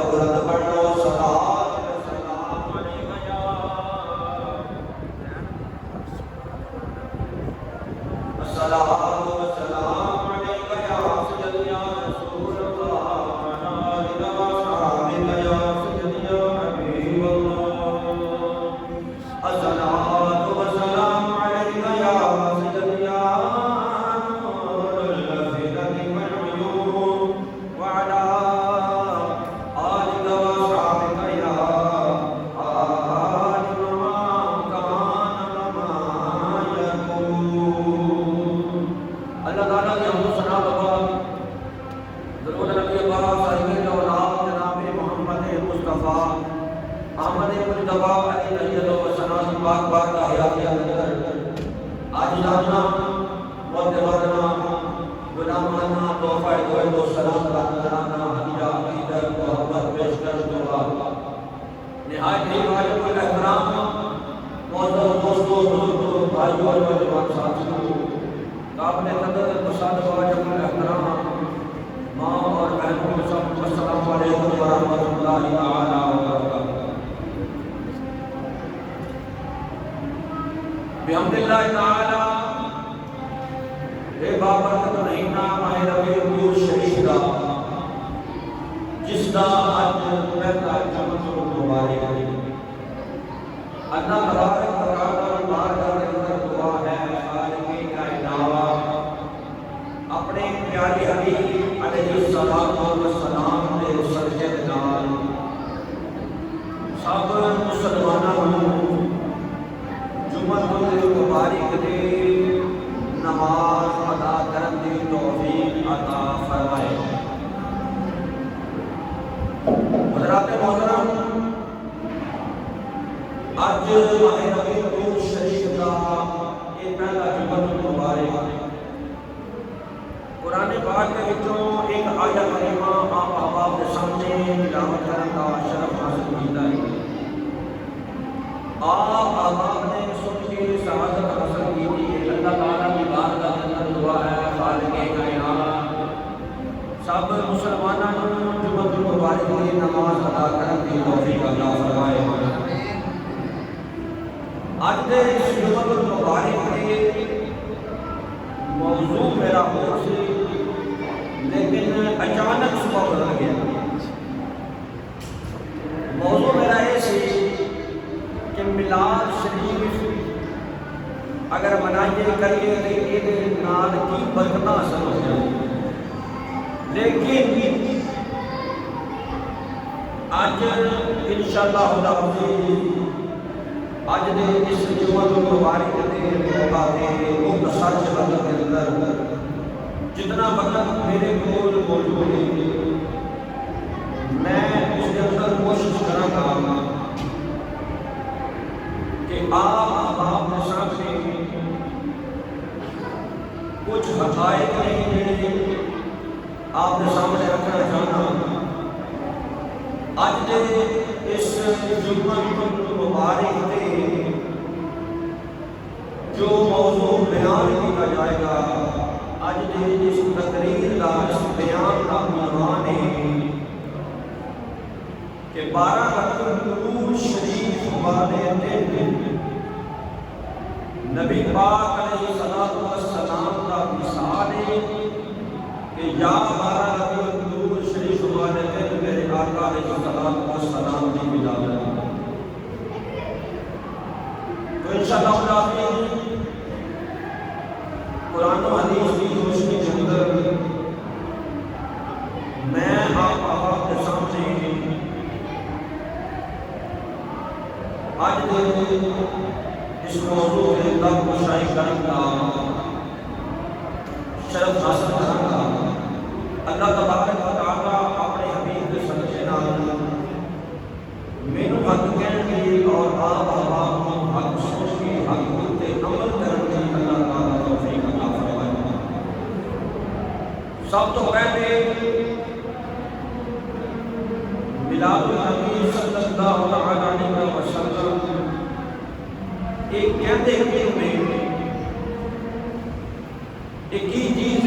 بلند پڑھو صلوات السلام والسلام عليك يا سيدي يا رسول الله وعلى آلك وأصحابك يا سيدي يا حبيب الله الصلاة والسلام عليك يا سيدي يا نور الأفئدة والعيون وعلى آلك وأصحابك يا عالم ما كان وما يكون اللہ تعالیٰ کی حمد و ثنا بابا درود نبی پاک صاحب اولاد جناب محمد مصطفیٰ احمد مجتبی علیہ و ثنا پاک پاک حیات کے اندر آج جانا معتبرنا غلامانہ تحفہ دعا و سلام کرنا ہدیہ عقیدت محبت پیش کر دعا نہایت ہی واجب الاحترام معزز دوستوں بزرگوں بھائیوں اور نوجوان ساتھیوں قابل قدر مشاہد واجب الاحترام ماں اور بہنوں سب السلام علیکم ورحمۃ اللہ تعالی وبرکاتہ بحمد اللہ تعالی اے بابرکت مہینہ ماہ ربیع الاول شریف دا جس دا اج پہلا جمعہ مبارک اللہ تبارک و تعالی بارگاہ کے اندر دعا ہے خالق کائنات اپنے پیارے حبیب علیہ الصلوۃ والسلام دے صدقے نال سب مسلماناں نوں جمعہ مبارک دی نماز ادا کرن دی توفیق عطا فرمائے حضرات محترم آج ماہ ربیع الاول شریف کا یہ پہلا جمعہ مبارک قرآن پاک کے وچوں ایک آیت کریمہ آپ احباب کے سامنے تلاوت کرنے کا شرف حاصل کیتا ہے آپ احباب نے سن کے سعادت حاصل کی تھی اللہ تعالیٰ کی بارگاہ کے اندر دعا ہے خالق کائنات سب مسلمانوں کو جمعہ مبارک کی نماز ادا کرنے کی توفیق عطا فرمائے آج دے اس جمعہ مبارک کے موضوع میرا ہو سی لیکن اچانک صبح بدل گیا موضوع میرا یہ سی کہ میلاد شریف اگر منائیے کریے تو یہ نال کی برکت حاصل ہو جائے لیکن آج انشاءاللہ آج دے اس جمعہ مبارک دے موقع دے مختصر وقت کے اندر جتنا وقت میرے کول موجود ہے میں اس کے اندر کوشش کروں گا کہ آپ احباب کے سامنے کچھ حقائق ہیں آپ کے سامنے رکھنا چاہتا ہوں آج دے اس جمعہ مبارک دے جو موضوع بیان کیا جائے گا آج دے اس تقریر کا اس بیان کا عنوان ہے کہ 12 ربیع الاول شریف والے دن نبی پاک علیہ السلام کا مثال ہے کہ یا 12 ربیع الاول شریف والے دن میرے آقا علیہ السلام کی ولادت تو انشاءاللہ قرآن و حدیث کی روشنی کے اندر میں آپ کے سامنے آج اس موضوع کے اندر مشاہد کرنے کا شرف حاصل کرنے کا اللہ تبارک و تعالیٰ اپنے حبیب کے صدقے نال مینوں حق کہنے کی اور آپ احباب کو حق سوچ کے حق تے عمل کرنے کی اللہ تعالیٰ توفیق عطا فرمائے سب تو پہلے میلاد النبی صلی اللہ علیہ وسلم ایک کہتے ہوئے میں ایک ہی چیز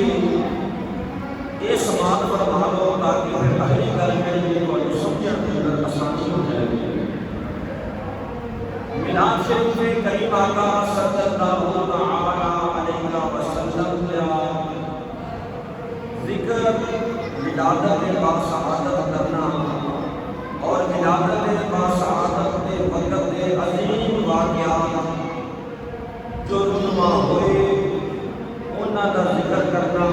یہ سماعت فرما لو تاکہ ہر اہلی گل میں یہ سمجھ شریف کریم آقا صلی اللہ تعالی علیہ وسلم کا ذکر ولادت باسعادت کرنا اور ولادت باسعادت کے وقت کے عظیم واقعات جو رونما ہوئے انہاں کا ذکر کرنا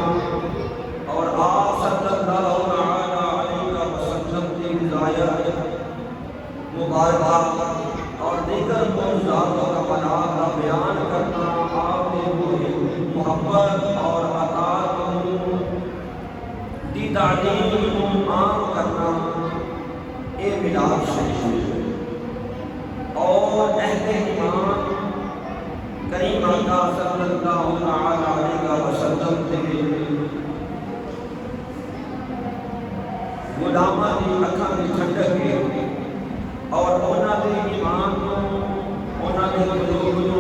اور آپ صلی اللہ علیہ وسلم کی ہدایت مبارکات اور دیگر معجزات اور کمالات کا بیان کرنا، آپ نے وہ محبت اور عطا کی تعلیم عام کرنا، یہ میلاد شریف اور اہل ایمان کریم آقا صلی اللہ علیہ وسلم کے غلاماں دی اکھاں دی ٹھنڈک کے اور انہاں دے ایمان کو، انہاں دے قلوب کو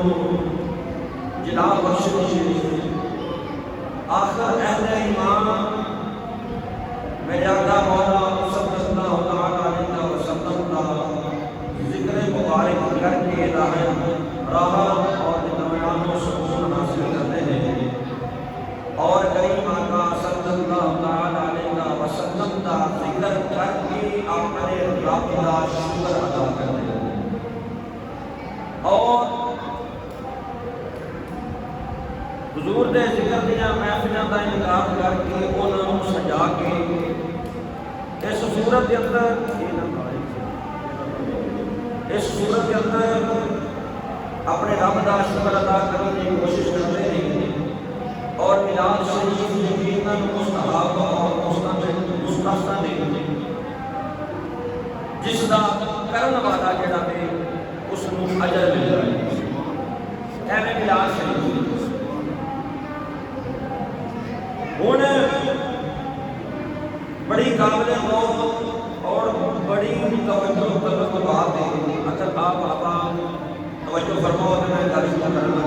جلا بخشش آخر اہل ایمان میرے آقا مولا صلی اللہ علیہ وسلم کا ذکر مبارک کر کے راحت اور اطمینان و سکون حاصل کرتے ہیں اور کریم آقا صلی اللہ علیہ وسلم کا ذکر کر کے اپنے رب کا شکر ادا کرتے ہیں اور حضور دے ذکر دیا محفلوں کا انعقاد کر کے انہوں سجا کے اس صورت کے اندر اپنے رب کا شکر ادا کرنے کی کوشش کرتے ہیں اور میلاد شریف یقیناً مستحب اور مستحسن ہے، جس کا کرن والا جڑا ہے اس کو اجر مل جائے۔ ایویں میلاد شریف ہن بڑی قابل غور اور بڑی توجہ طلب بات ہے، اگر آپ توجہ فرماؤ تو میں گل کرنا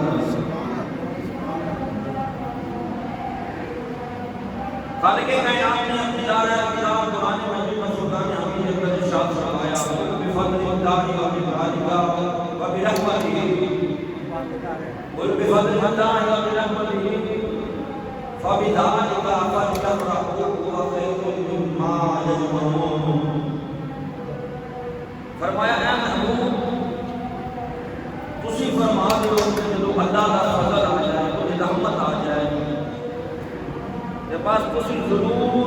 خالق کائنات نے اپنی دار کتاب قرآن مجید میں فرقان حمید میں ارشاد فرمایا بفضل اللہ و برحمتہ و برحمتہ قل بفضل اللہ و برحمتہ فبذلک فلیفرحوا هو خیر مما یجمعون۔ فرمایا اے محبوب تسی فرما دیو کہ جب اللہ کا فضل آ جائے، کوئی رحمت آ جائے یہ بس تسی ضرور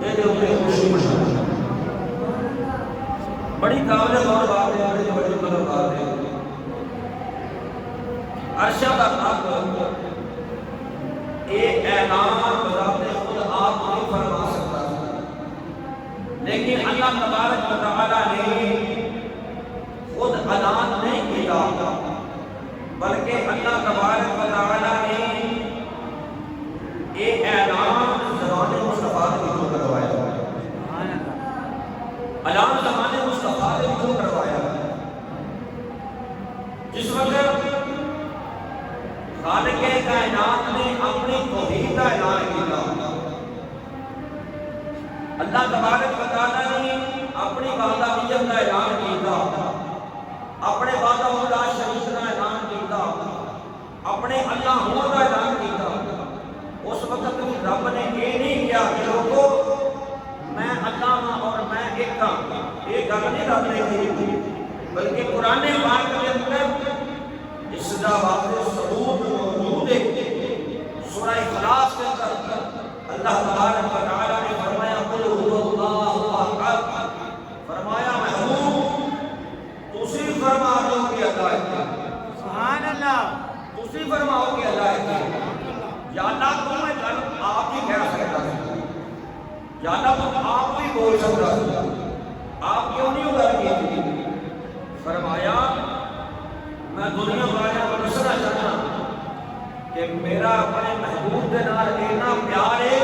یہ جو خوشی منا بڑی قابل غور بات ہے، بڑی بڑی طلب بات ہے۔ عرشہ کا رب ایک اعلان بذات خود آپ نہیں فرما سکتا، لیکن اللہ تبارک و تعالی نے خود اعلان نہیں کیا بلکہ اللہ تبارک و تعالی نے ایک اعلان زبان مصطفیٰ کے جو کروایا، اعلان زبان مصطفیٰ کے جو کروایا، جس وقت خالق کائنات نے اپنی توحید کا اعلان کیا، اللہ تبارک و تعالی نے اپنی وحدانیت کا اعلان کیا، اپنے وعدہ خدا شریف کا اعلان کیا، اپنے اللہ ہون کا اعلان کیا، اس وقت رب نے یہ نہیں کیا کہ لوگوں میں اللہ ہوں اور میں ایک ہوں، یہ گل نہیں رب نے کی، بلکہ قرآن پاک کے اندر اس کا واضح ثبوت موجود ہے۔ سورہ اخلاص کے اندر اللہ تبارک و تعالی نے فرمایا قل هو اللہ احد، فرمایا محبوب تسی فرما دو کہ اللہ ہے، سبحان اللہ، تسی فرماؤ کہ اللہ ہے، یا اللہ تم میں گل آپ ہی کہہ سکتا ہے، یا اللہ تم آپ ہی بول سکتا ہے، آپ کیوں نہیں گل کی؟ فرمایا میں دنیا والوں کو دسنا چاہتا کہ میرا اپنے محبوب کے نال اتنا پیار ہے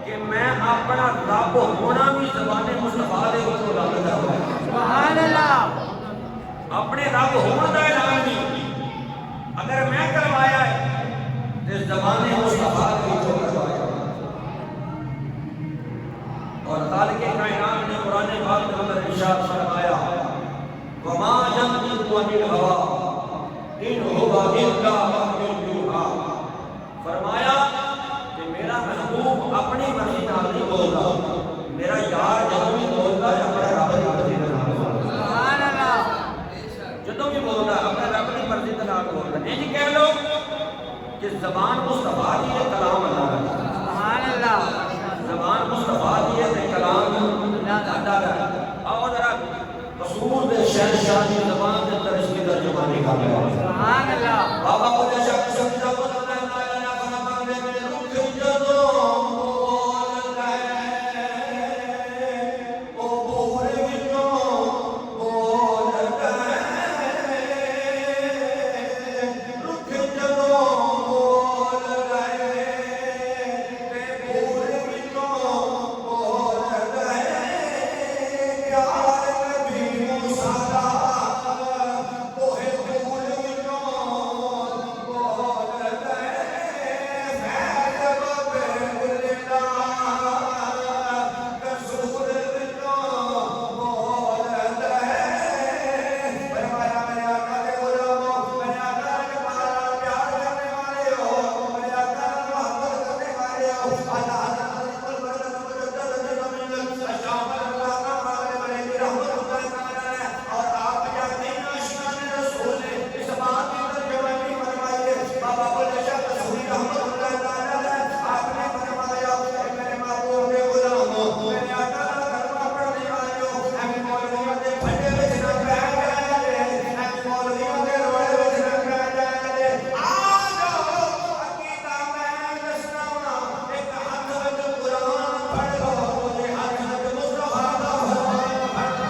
کہ میں اپنا رب ہونا بھی زبان مصطفیٰ دے وچوں لگدا ہے، سبحان اللہ، اپنے رب ہونے کا اعلان نہیں اگر میں کروایا ہے تو زبان مصطفیٰ دے وچوں کروایا۔ اور خالق کائنات نے قرآن پاک کے اندر ارشاد فرمایا وما ينطق ينطق عن الهوى ان هو الا وحی یوحی. فرمایا کہ میرا محبوب اپنی مرضی نال نہیں بولتا، میرا یار جدوں بھی بولتا ہے اپنے رب کی مرضی دے نال بولدا. سبحان اللہ. جدوں بھی بولدا اپنے رب کی مرضی دے نال بولدا. انج کہہ لو کہ زبان مصطفیٰ دی ہے، کلام اللہ کا. سبحان اللہ. زبان مصطفیٰ دی ہے، کلام اللہ کا. اور ذرا رسول دے شہنشاہ دی زبان دے اندر اس کی ترجمہ نکال لیا. سبحان اللہ. بابا بولے شک سمجھا بولنا لا فرما دے میں رکھ جدوں بولدا ہے او بورے وچوں بولدا ہے، رکھ جدوں بولدا ہے تے بورے وچوں بولدا ہے. پیار نبی موسیٰ دا اوہے بھول وچوں بولدا ہے. فیض بابے بلدا رسول وچوں بولدا ہے. فرمایا میرے آقا دے غلامو، میرے آقا کے پارا پیار کرنے والے ہو، میرے آقا کا محبت کرنے والے ہو. اللہ اور آپ جانتے ہیں آشیان رسول نے اس بات کی ترجمہ نہیں فرمائی ہے. بابا بولے شاہ رسول رحمت اللہ تعالیٰ ہے. آپ نے فرمایا کہ میرے محبوب کے غلاموں، میرے آقا کا کلمہ پڑھنے والوں، اے مولویوں دے پھٹے وچ نہ پہ جائے، اے مولویوں دے روئے وچ نہ پہ جائے. آ جاؤ عقیدہ میں دسنا وا، ایک ہاتھ وچ قرآن پڑھ لو، دوجے ہاتھ وچ مصطفیٰ دا فرمان پڑھ لو.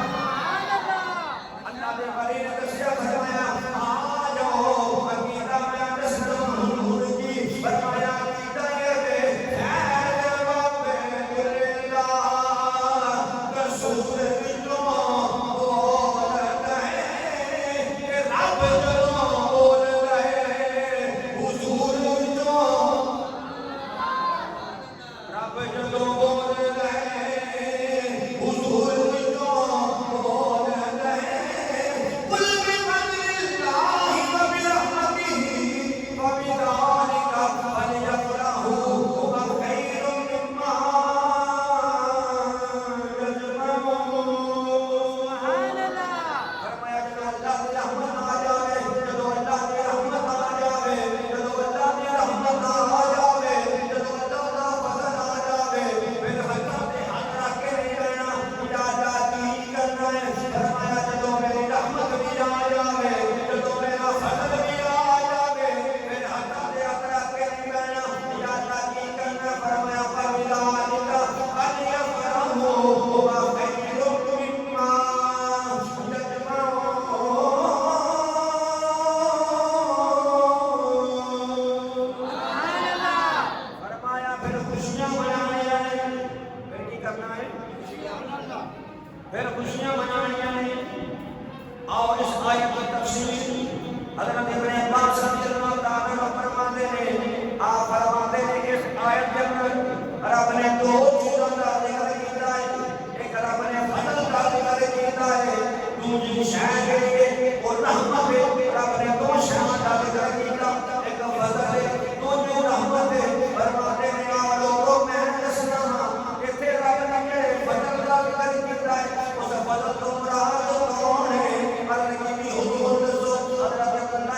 اللہ دے ولی نے دسیا فرمایا آ جاؤ عقیدہ میں دسنا حضور کی. فرمایا عقیدہ یہ ہے فیض بابے بلدا رسول وچوں بولدا ہے کہ رب جدوں بولدا ہے حضور وچوں، رب جدوں بولدا ہے حضور وچوں بولدا ہے. قل بفضل اللہ وبرحمتہ وبذلک فلیفرحوا هو خیر مما یجمعون. سبحان اللہ. فرمایا جدوں اللہ کی رحمت آ جاوے، جدوں اللہ کی رحمت آ جاوے، جدوں اللہ کی رحمت آ جاوے، جدوں اللہ دا فضل آ جاوے، پھر ہاتھاں تے ہاتھ رکھ کے نہیں رہنا. یا کی کرنا ہے. فرمایا جدوں میری رحمت بھی آ جاوے، جدوں میرا فضل بھی آ جاوے، پھر ہاتھاں تے ہاتھ رکھ کے نہیں رہنا. یا کی کرنا ہے. فرمایا فبذلک فلیفرحوا هو خیر مما یجمعون. سبحان اللہ. فرمایا پھر خوشیاں منانیاں ہیں. پھر کی کرنا ہے؟ پھر خوشیاں منانیاں ہیں. اور اس آیت کی تفسیر حضرت ابن عباس رضی اللہ تعالیٰ عنہ فرماتے ہیں، آپ فرماتے ہیں کہ اس آیت کے اندر رب نے دو چیزوں کا ذکر کیا ہے. ایک رب نے فضل کا ذکر کیا ہے، دوسری شے ہے وہ رحمت ہے. رب نے دو شیاں کا ذکر کیا، ایک فضل ہے، دوسری رحمت ہے. فرماتے ہیں آ لوگوں میں دسنا اتنے رب نے میرے فضل کا ذکر کیا ہے. اس فضل تو مراد کون ہے؟ عرض کی حضور دسو. حضرت عبداللہ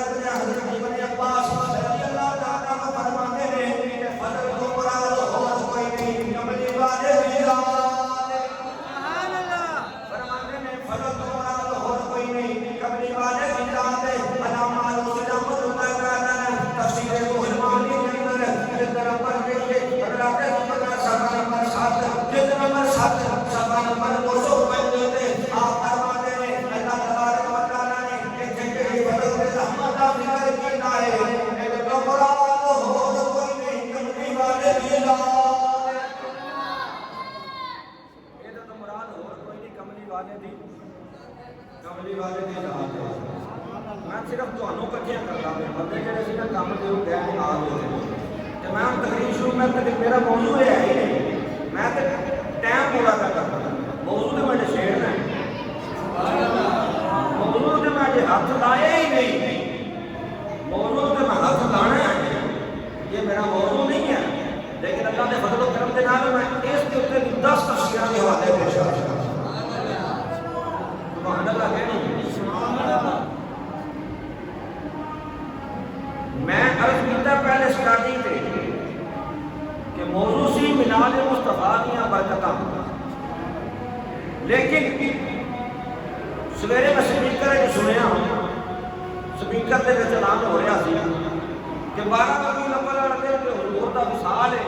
ابن عباس رضی اللہ تعالیٰ عنہ فرماتے ہیں کہ فضل تو مراد اور کوئی نہیں، کملی والے ملاد. سبحان اللہ. فرماتے ہیں فضل تو مراد اور کوئی نہیں، کملی والے ملاد. علامہ علوسی رحمت اللہ تعالیٰ نے تفسیر بہرمانی کے اندر جلد نمبر دیکھئے حضرات نمبر 7 جلد نمبر 7 صفحہ نمبر 255 آپ فرماتے ہیں اللہ تبارک و تعالیٰ نے ایک جگہ فضل رحمت کا ذکر کیا ہے. ایک تو مراد اور کوئی نہیں، کملی والے ملاد. یہ تو مراد اور کوئی نہیں، کملی والے دی ذات ہے. میں صرف تانوں کٹھیاں کرتا ہوں بندے جڑے سی نا کام دے ہو گئے ہیں آ گئے تے میں تقریر شروع میں تے میرا موضوع ہے ہی نہیں. میں تے ٹائم پورا کرتا ہوں. موضوع تے میں چھیڑنا ہے، موضوع تے میں ہاتھ لائے ہی نہیں. موضوع پہ میں ہاتھ لانا ہے، یہ میرا موضوع نہیں ہے، لیکن اللہ نے فضل و کرم کے نال میں اس کے اوپر 10 تفسیراں کے حوالے پیش کر دیا. سبحان اللہ کہنی. میں عرض کیتا پہلے سٹارٹنگ تے کہ موضوع سی میلاد مصطفیٰ دیاں برکتاں، لیکن سویرے میں سپیکر سنیا، سپیکر دے وچ اعلان ہو رہا سی کہ 12 ربیع الاول والے دن حضور دا وصال ہے.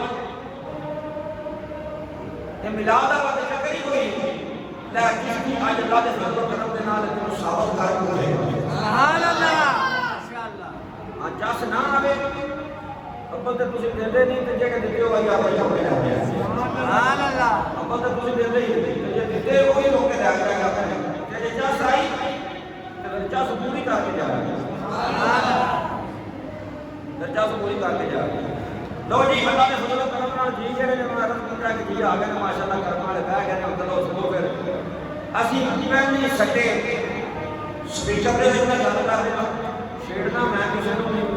یہ میلاد دا وقت چکر ہی کوئی نہیں، لیکن اج اللہ دے فضل و کرم دے نال تینوں ثابت کر کے سبحان اللہ ماشاءاللہ. ہاں جس نہ آوے ابل تے تسی دیندے نہیں تے جے دتے ہو آئی آپ سبحان اللہ. ابل تے تسی دیندے ہی نہیں تے جے دتے ہوئی لوگ تے آ کے تے جس آئی تے جس پوری کر کے جا سبحان اللہ. درجہ پوری کر کے جا رہے. لو جی اللہ نے فضل و کرم نال جی جڑے نے میں عرض کیتا کہ جی آ گئے ماشاءاللہ کرم والے بہ گئے نے. چلو سنو پھر اسی میں سٹے سپیکر دے وچ میں گل کر رہا چھیڑنا میں کسی نوں نہیں،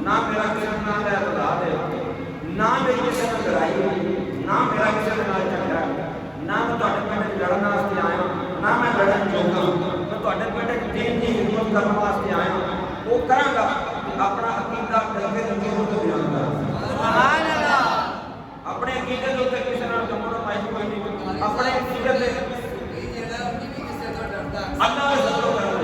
نہ میرا کسی نال اعتراض ہے، نہ میری کسی نال لڑائی ہوئی، نہ میرا کسی نال جھگڑا، نہ میں تواڈے پنڈ لڑن واسطے آیا، نہ میں لڑن چاہتا. میں تواڈے پنڈ دین دی خدمت کرن واسطے آیا. وہ کراں گا اپنا عقیدہ کلمے دے اوپر بیان کر سبحان اللہ. اپنے عقیدے دے اوپر کسی نال کمپرومائز کوئی نہیں. اپنے عقیدے دے اللہ دے فضل و کرم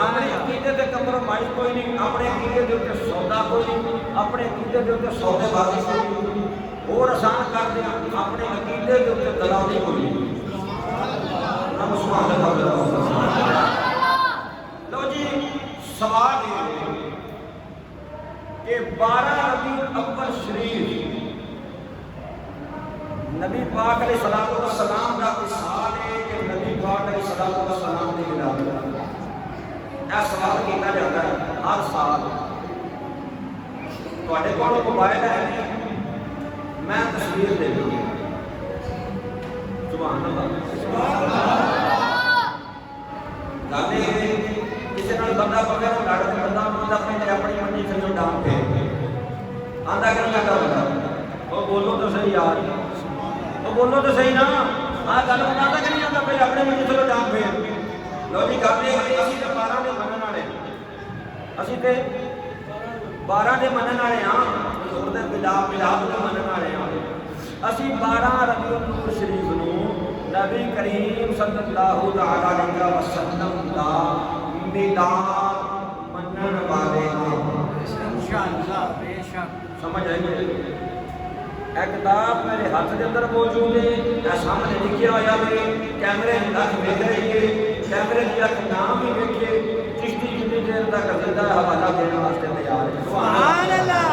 اپنے عقیدے دے کمپرومائز کوئی نہیں. اپنے عقیدے دے اوپر سودا کوئی نہیں. اپنے عقیدے دے اوپر سودے بازی کوئی نہیں. اور آسان کر دیا اپنے عقیدے دے اوپر دلالی کوئی نہیں. سبحان اللہ. لو جی سوال یہ کہ 12 ربیع الاول شریف نبی پاک علیہ الصلوۃ والسلام کا وصال ہے کہ نبی پاک علیہ الصلوۃ والسلام کی ولادت. یہ سوال کیا جاتا ہے ہر سال. تواڈے کول موبائل ہے، میں تصویر دے دوں. سبحان اللہ سبحان اللہ. گل کسی نال بندہ پکڑ لڑ کے بندہ آندا پہلے اپنی منی تھلوں ڈام کے آندا کہ کیا کردا وہ بولو تو صحیح یار، وہ بولو تو صحیح نا. آ گل بناتا کہ نہیں آندا پہلے اپنے منی تھلوں ڈام کے. لو جی گل یہ اسی تے 12 دے منن والے، اسی تے 12 دے منن والے ہاں. حضور دے ملاد دے منن والے ہاں. اسی 12 ربیع الاول شریف نو نبی کریم صلی اللہ علیہ وسلم دا میلاد منن والے ہیں انشاءاللہ. بے شک سمجھ آئی. ایک کتاب میرے ہاتھ کے اندر موجود ہے، یہ سامنے لکھا ہوا ہے. کیمرے کی اکھ ویکھ رہی ہے، کیمرے کی اکھ نام ہی ویکھے. چشتی جتنی دیر تک زندہ حوالہ دینے واسطے تیار ہے. سبحان اللہ.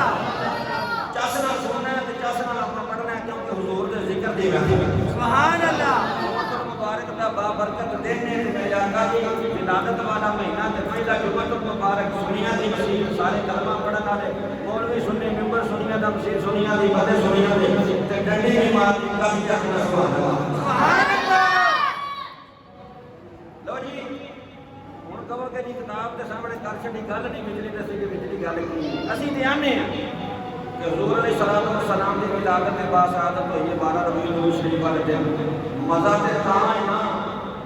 چس نال سننا ہے تے چس نال اپنا پڑھنا ہے کیونکہ حضور دے ذکر دی وقت. سبحان اللہ. مبارک دا بابرکت دن ہے. میلاد دی ولادت والا مہینہ تے پہلا جمعہ مبارک سنیا دی مسیح سارے کلمہ پڑھن والے مولوی سنی ممبر سنیا دا مسیح سنیا دی بدے سنیا دی تے ڈنڈی دی مار دی کبھی تک نہ. سبحان اللہ سبحان اللہ. لو جی ہن کہو کہ جی کتاب دے سامنے کر چھڈی گل نہیں بجلی دسی کہ بجلی گل کی. اسی تے آنے ہیں کہ حضور علیہ الصلوۃ والسلام دی ولادت کے بعد شہادت ہوئی ہے 12 ربیع الاول شریف والے دن. مزہ تے تاں ہے نا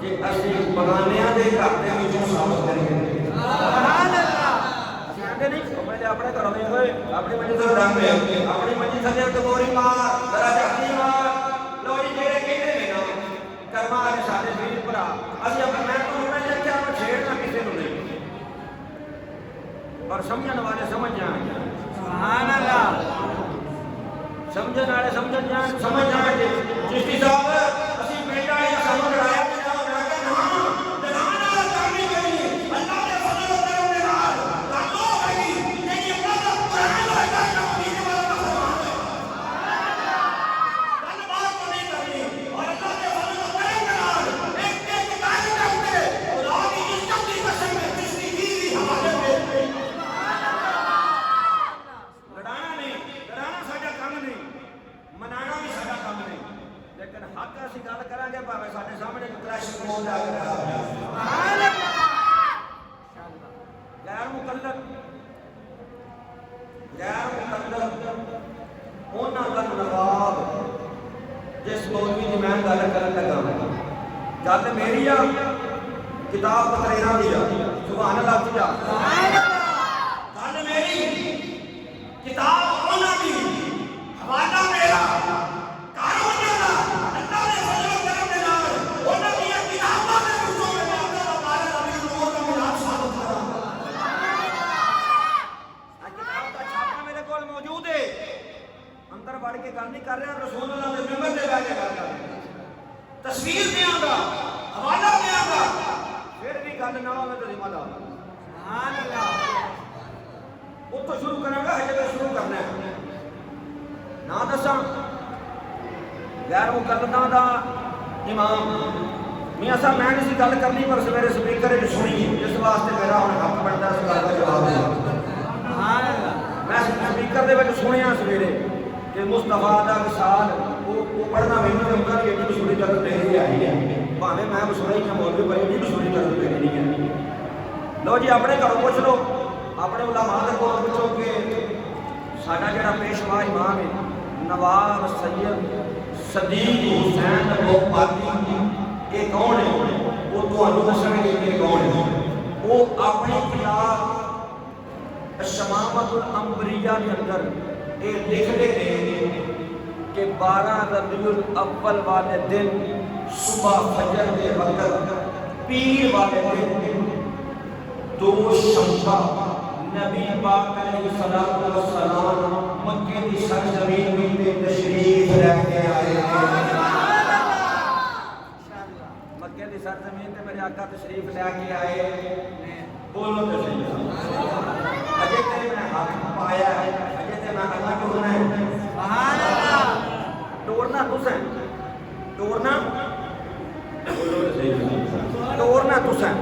کہ اسی بگانیاں دے گھر دے وچوں ثابت کریے. سبحان اللہ. اسی آندے نہیں پہلے اپنے گھروں میں ہوئے اپنی منجی تے ڈنگ پے اپنی منجی تھلے ٹکوری مار ذرا جھٹی مار. لو جی جڑے کہندے نے نا کرما والے سارے ویر بھرا اسی اپنے میں تو میں لکھیا میں چھیڑنا کسی نوں نہیں پر سمجھن والے سمجھ جان. سبحان اللہ. سمجھن والے سمجھ جان سمجھ جان گے. چشتی صاحب اسی پنڈ والے سانوں لڑایا گل میری آ کتاب تقریراں دی آ سبحان اللہ جی گل میری کتاب انہاں دی حوالہ میرا گھر انہاں دا اللہ دے فضل و کرم دے نال انہاں دی کتاباں دے وچوں میں اللہ دا بارے نبی نور دا ملاد ثابت کراں کتاب دا چھاپا میرے کول موجود ہے اندر بڑھ کے گل نہیں کر رہا رسول اللہ دے ممبر تے بیٹھ کے گل کر رہا تصویر دیاں گا حوالہ دیاں گا پھر بھی گل نہ ہوے تو ذمہ دار سبحان اللہ اتوں شروع کروں گا ہجے شروع کرنا ہے نہ دساں غیر مقلداں دا امام میاں صاحب میں نہیں سی گل کرنی پر سویرے سپیکر وچ سنی اس واسطے میرا ہن حق بندا اس گل دا جواب دینا سبحان اللہ میں سپیکر دے وچ سنیا سویرے کہ مصطفیٰ دا وصال وہ پڑھنا مینوں تے انہاں دی ایڈی مشہوری تک نہیں آئی ہے بھاویں میں مشہوری کا مولوی پر ایڈی مشہوری تک نہیں ہے لو جی اپنے گھروں پوچھ لو اپنے علماء دے کول پوچھو کہ ساڈا جڑا پیشوا امام ہے نواب سید صدیق حسین بوپالی یہ کون ہے وہ تانوں دسن گے کہ کون ہے وہ اپنی کتاب شمامت الانبریاء کے اندر یہ لکھتے ہیں کہ 12 ربیع الاول والے دن صبح فجر کے وقت پیر والے دن دو شمبہ نبی پاک علیہ الصلوۃ والسلام مکے کی سرزمین میں تشریف لے کے آئے ہیں مکے کی سرزمین تے میرے آقا تشریف لے کے آئے ہیں بولو تو صحیح اجے تے میں ہاتھ پایا ہے اجے تے میں اللہ ٹورنا ہے سبحان اللہ ٹورنا تسیں ٹورنا بولو تو صحیح ٹورنا تسیں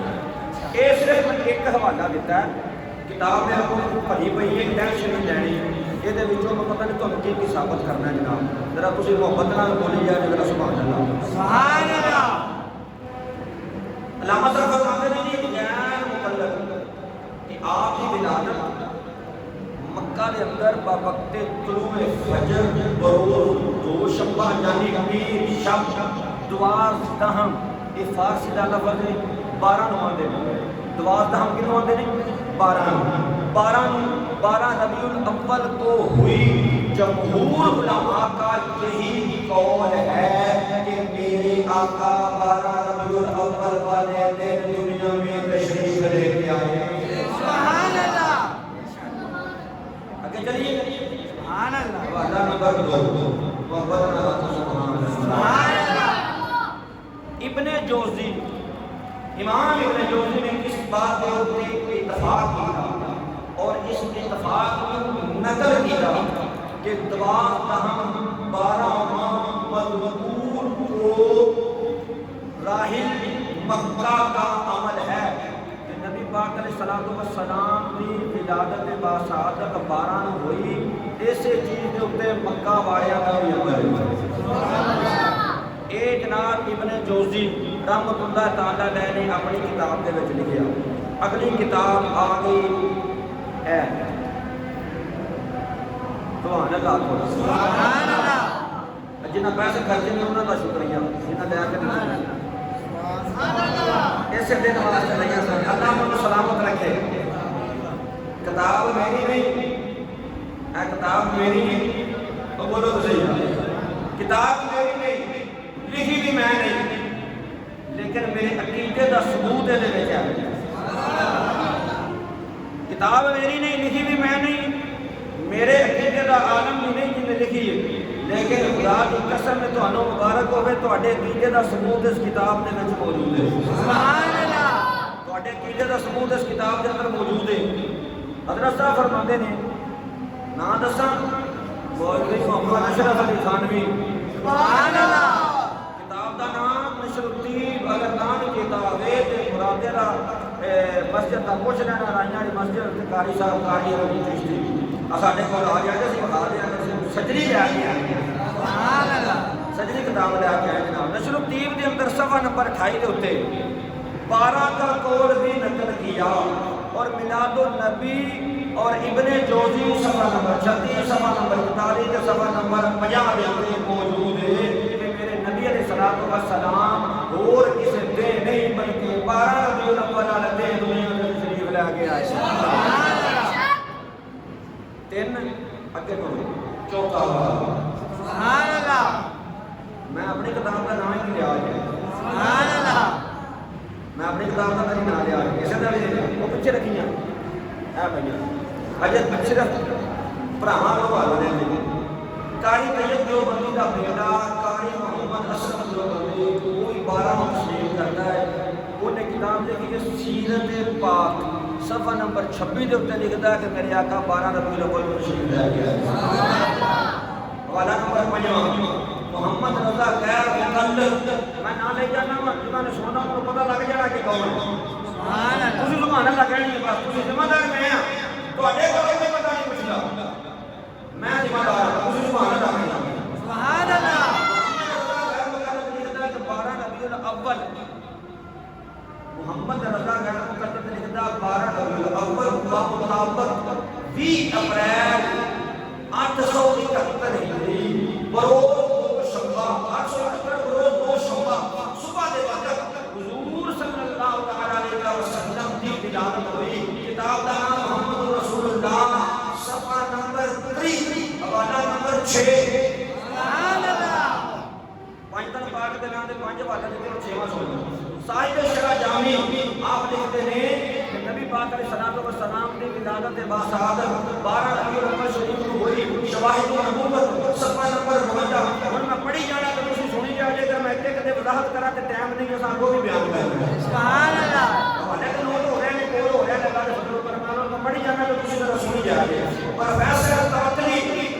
اے صرف ایک حوالہ دیتا ہے کتاب میں آپ کو پڑھی پئی ہے ٹینشن نہیں لینی یہ میں پتہ نہیں تمہیں کی ثابت کرنا ہے جناب ذرا تسی محبت نال بولی جائے ذرا سبحان اللہ سبحان اللہ علامہ صاحب فرماتے ہیں کہ غیر مقلد کہ آپ کی ولادت مکہ کے اندر بوقت طلوع فجر بروز دو شبہ یعنی پیر شب دوازدہم یہ فارسی کا لفظ ہے 12 نو آندے دوازدہم کتنے آندے نے 12 ربیع الاول کو ہوئی جمہور علماء کا یہی قول ہے کہ میرے آقا 12 ربیع الاول والے دن دنیا میں تشریف لے کے آئے سبحان اللہ آگے چلیے سبحان اللہ وعدہ نمبر 2 محبت اللہ سبحان اللہ ابن جوزی امام ابن جوزی نے اس بات کے اوپر اتفاق کیا اور اس اتفاق کو نقل کیا کہ 12 ماہ مذکور کو راحل مکہ کا عمل ہے کہ نبی پاک علیہ السلام کی ولادت باسعادت 12 نو ہوئی ایسے چیز کے اوپر مکہ والیاں کا بھی عمل ہے اے جناب ابن جوزی رحمت اللہ تعالی علیہ نے اپنی کتاب کے وچ لکھیا اگلی کتاب آ گئی ہے سبحان اللہ سبحان اللہ جنہاں پیسے خرچے نے انہاں دا شکریہ جنہاں لے کے سبحان اللہ ایسے دن واسطے نہیں سن اللہ ان کو سلامت رکھے کتاب میری نہیں اے کتاب میری نہیں بولو تو صحیح کتاب میری نہیں لکھی بھی میں نہیں لیکن میرے عقیدے کا ثبوت ہے کتاب میری نہیں لکھی بھی میں نہیں میرے عقیدے کا عالم بھی نہیں جن نے لکھی ہے لیکن خدا کی قسم میں تمہیں مبارک ہوئے تواڈے عقیدے کا ثبوت اس کتاب کے اندر موجود ہے سبحان اللہ تواڈے عقیدے کا ثبوت اس کتاب کے اندر موجود ہے حضرت صاحب فرماتے ہیں نا دساں مولوی محمد اشرف علی تھانوی سبحان اللہ کتاب دا نام نشر الطیب اگر نام کتاب ہے تے مرادے دا مسجد دا پوچھ لینا رائیاں دی مسجد قاری صاحب قاری علی چشتی ساڈے کول آ جائے سی بتا دیا سجری لے کے آئے سبحان اللہ سجری کتاب لے کے آئے جناب نشر الطیب دے اندر صفحہ نمبر 28 دے اوتے 12 کا قول بھی نقل کیا اور میلاد النبی اور ابن جوزی صفحہ نمبر 36 صفحہ نمبر 41 کے صفحہ نمبر 50 دے اندر موجود ہے کہ میرے نبی علیہ السلام اور کسی تعالی. سبحان اللہ. میں اپنی کتاب کا نام ہی لیا ہے. سبحان اللہ. میں اپنی کتاب کا نام لیا ہے. کیسے نہ لے وہ پیچھے رکھی ہیں اے بھیا اجے صرف بھراواں لو والے نے قاری طیب جو بندی دا بیٹا قاری محمد اشرف جو بندی کوئی 12 تشریف کرتا ہے. انہیں کتاب لکھی ہے سیرت پاک صفحہ نمبر 26 دے اوپر لکھدا ہے کہ میرے آقا 12 ربیع الاول کو تشریف لے گیا. حوالہ نمبر 5 محمد رضا خیر کل میں نہ لے جانا جنہوں نے سونا کو پتہ لگ جانا کہ کون ہے. سبحان اللہ. تسی سبحان اللہ کہنی ہے بس تسی ذمہ دار میں ہاں تواڈے کول کوئی پتہ نہیں پوچھدا میں ذمہ دار ہاں تسی سبحان اللہ کہنا. سبحان اللہ. محمد رضا خیر مقدم لکھدا 12 ربیع الاول محمد رضا خیر مقدم لکھدا 12 ربیع الاول مطابق 20 اپریل 871 ہجری بروز شبہ 871 بروز 2 شبہ صبح دے وقت حضور صلی اللہ علیہ وسلم کی ولادت ہوئی. کتاب کا نام محمد رسول اللہ صفحہ نمبر 3 حوالہ نمبر 6. سبحان اللہ. پانچ دن پاک دے نام دے 5 حوالے دے 6واں سوال صاحب شرح جامی آپ لکھتے ہیں کہ نبی پاک علیہ الصلوۃ والسلام کی ولادت باسعادت 12 ربیع الاول شریف کو ہوئی. شواہد نبوت صفحہ نمبر 52 ہن میں پڑھی جانا تے تسی سنی جا جے اگر میں ایک وضاحت کرا تے ٹائم نہیں ہے سانگو بھی بیان کرنا. سبحان اللہ. حوالے نوٹ ہو رہے ہیں کول ہو رہا ہے اللہ دے فضل و کرم نال میں پڑھی جانا تے تسی ذرا سنی جا جے. پروفیسر تعطلی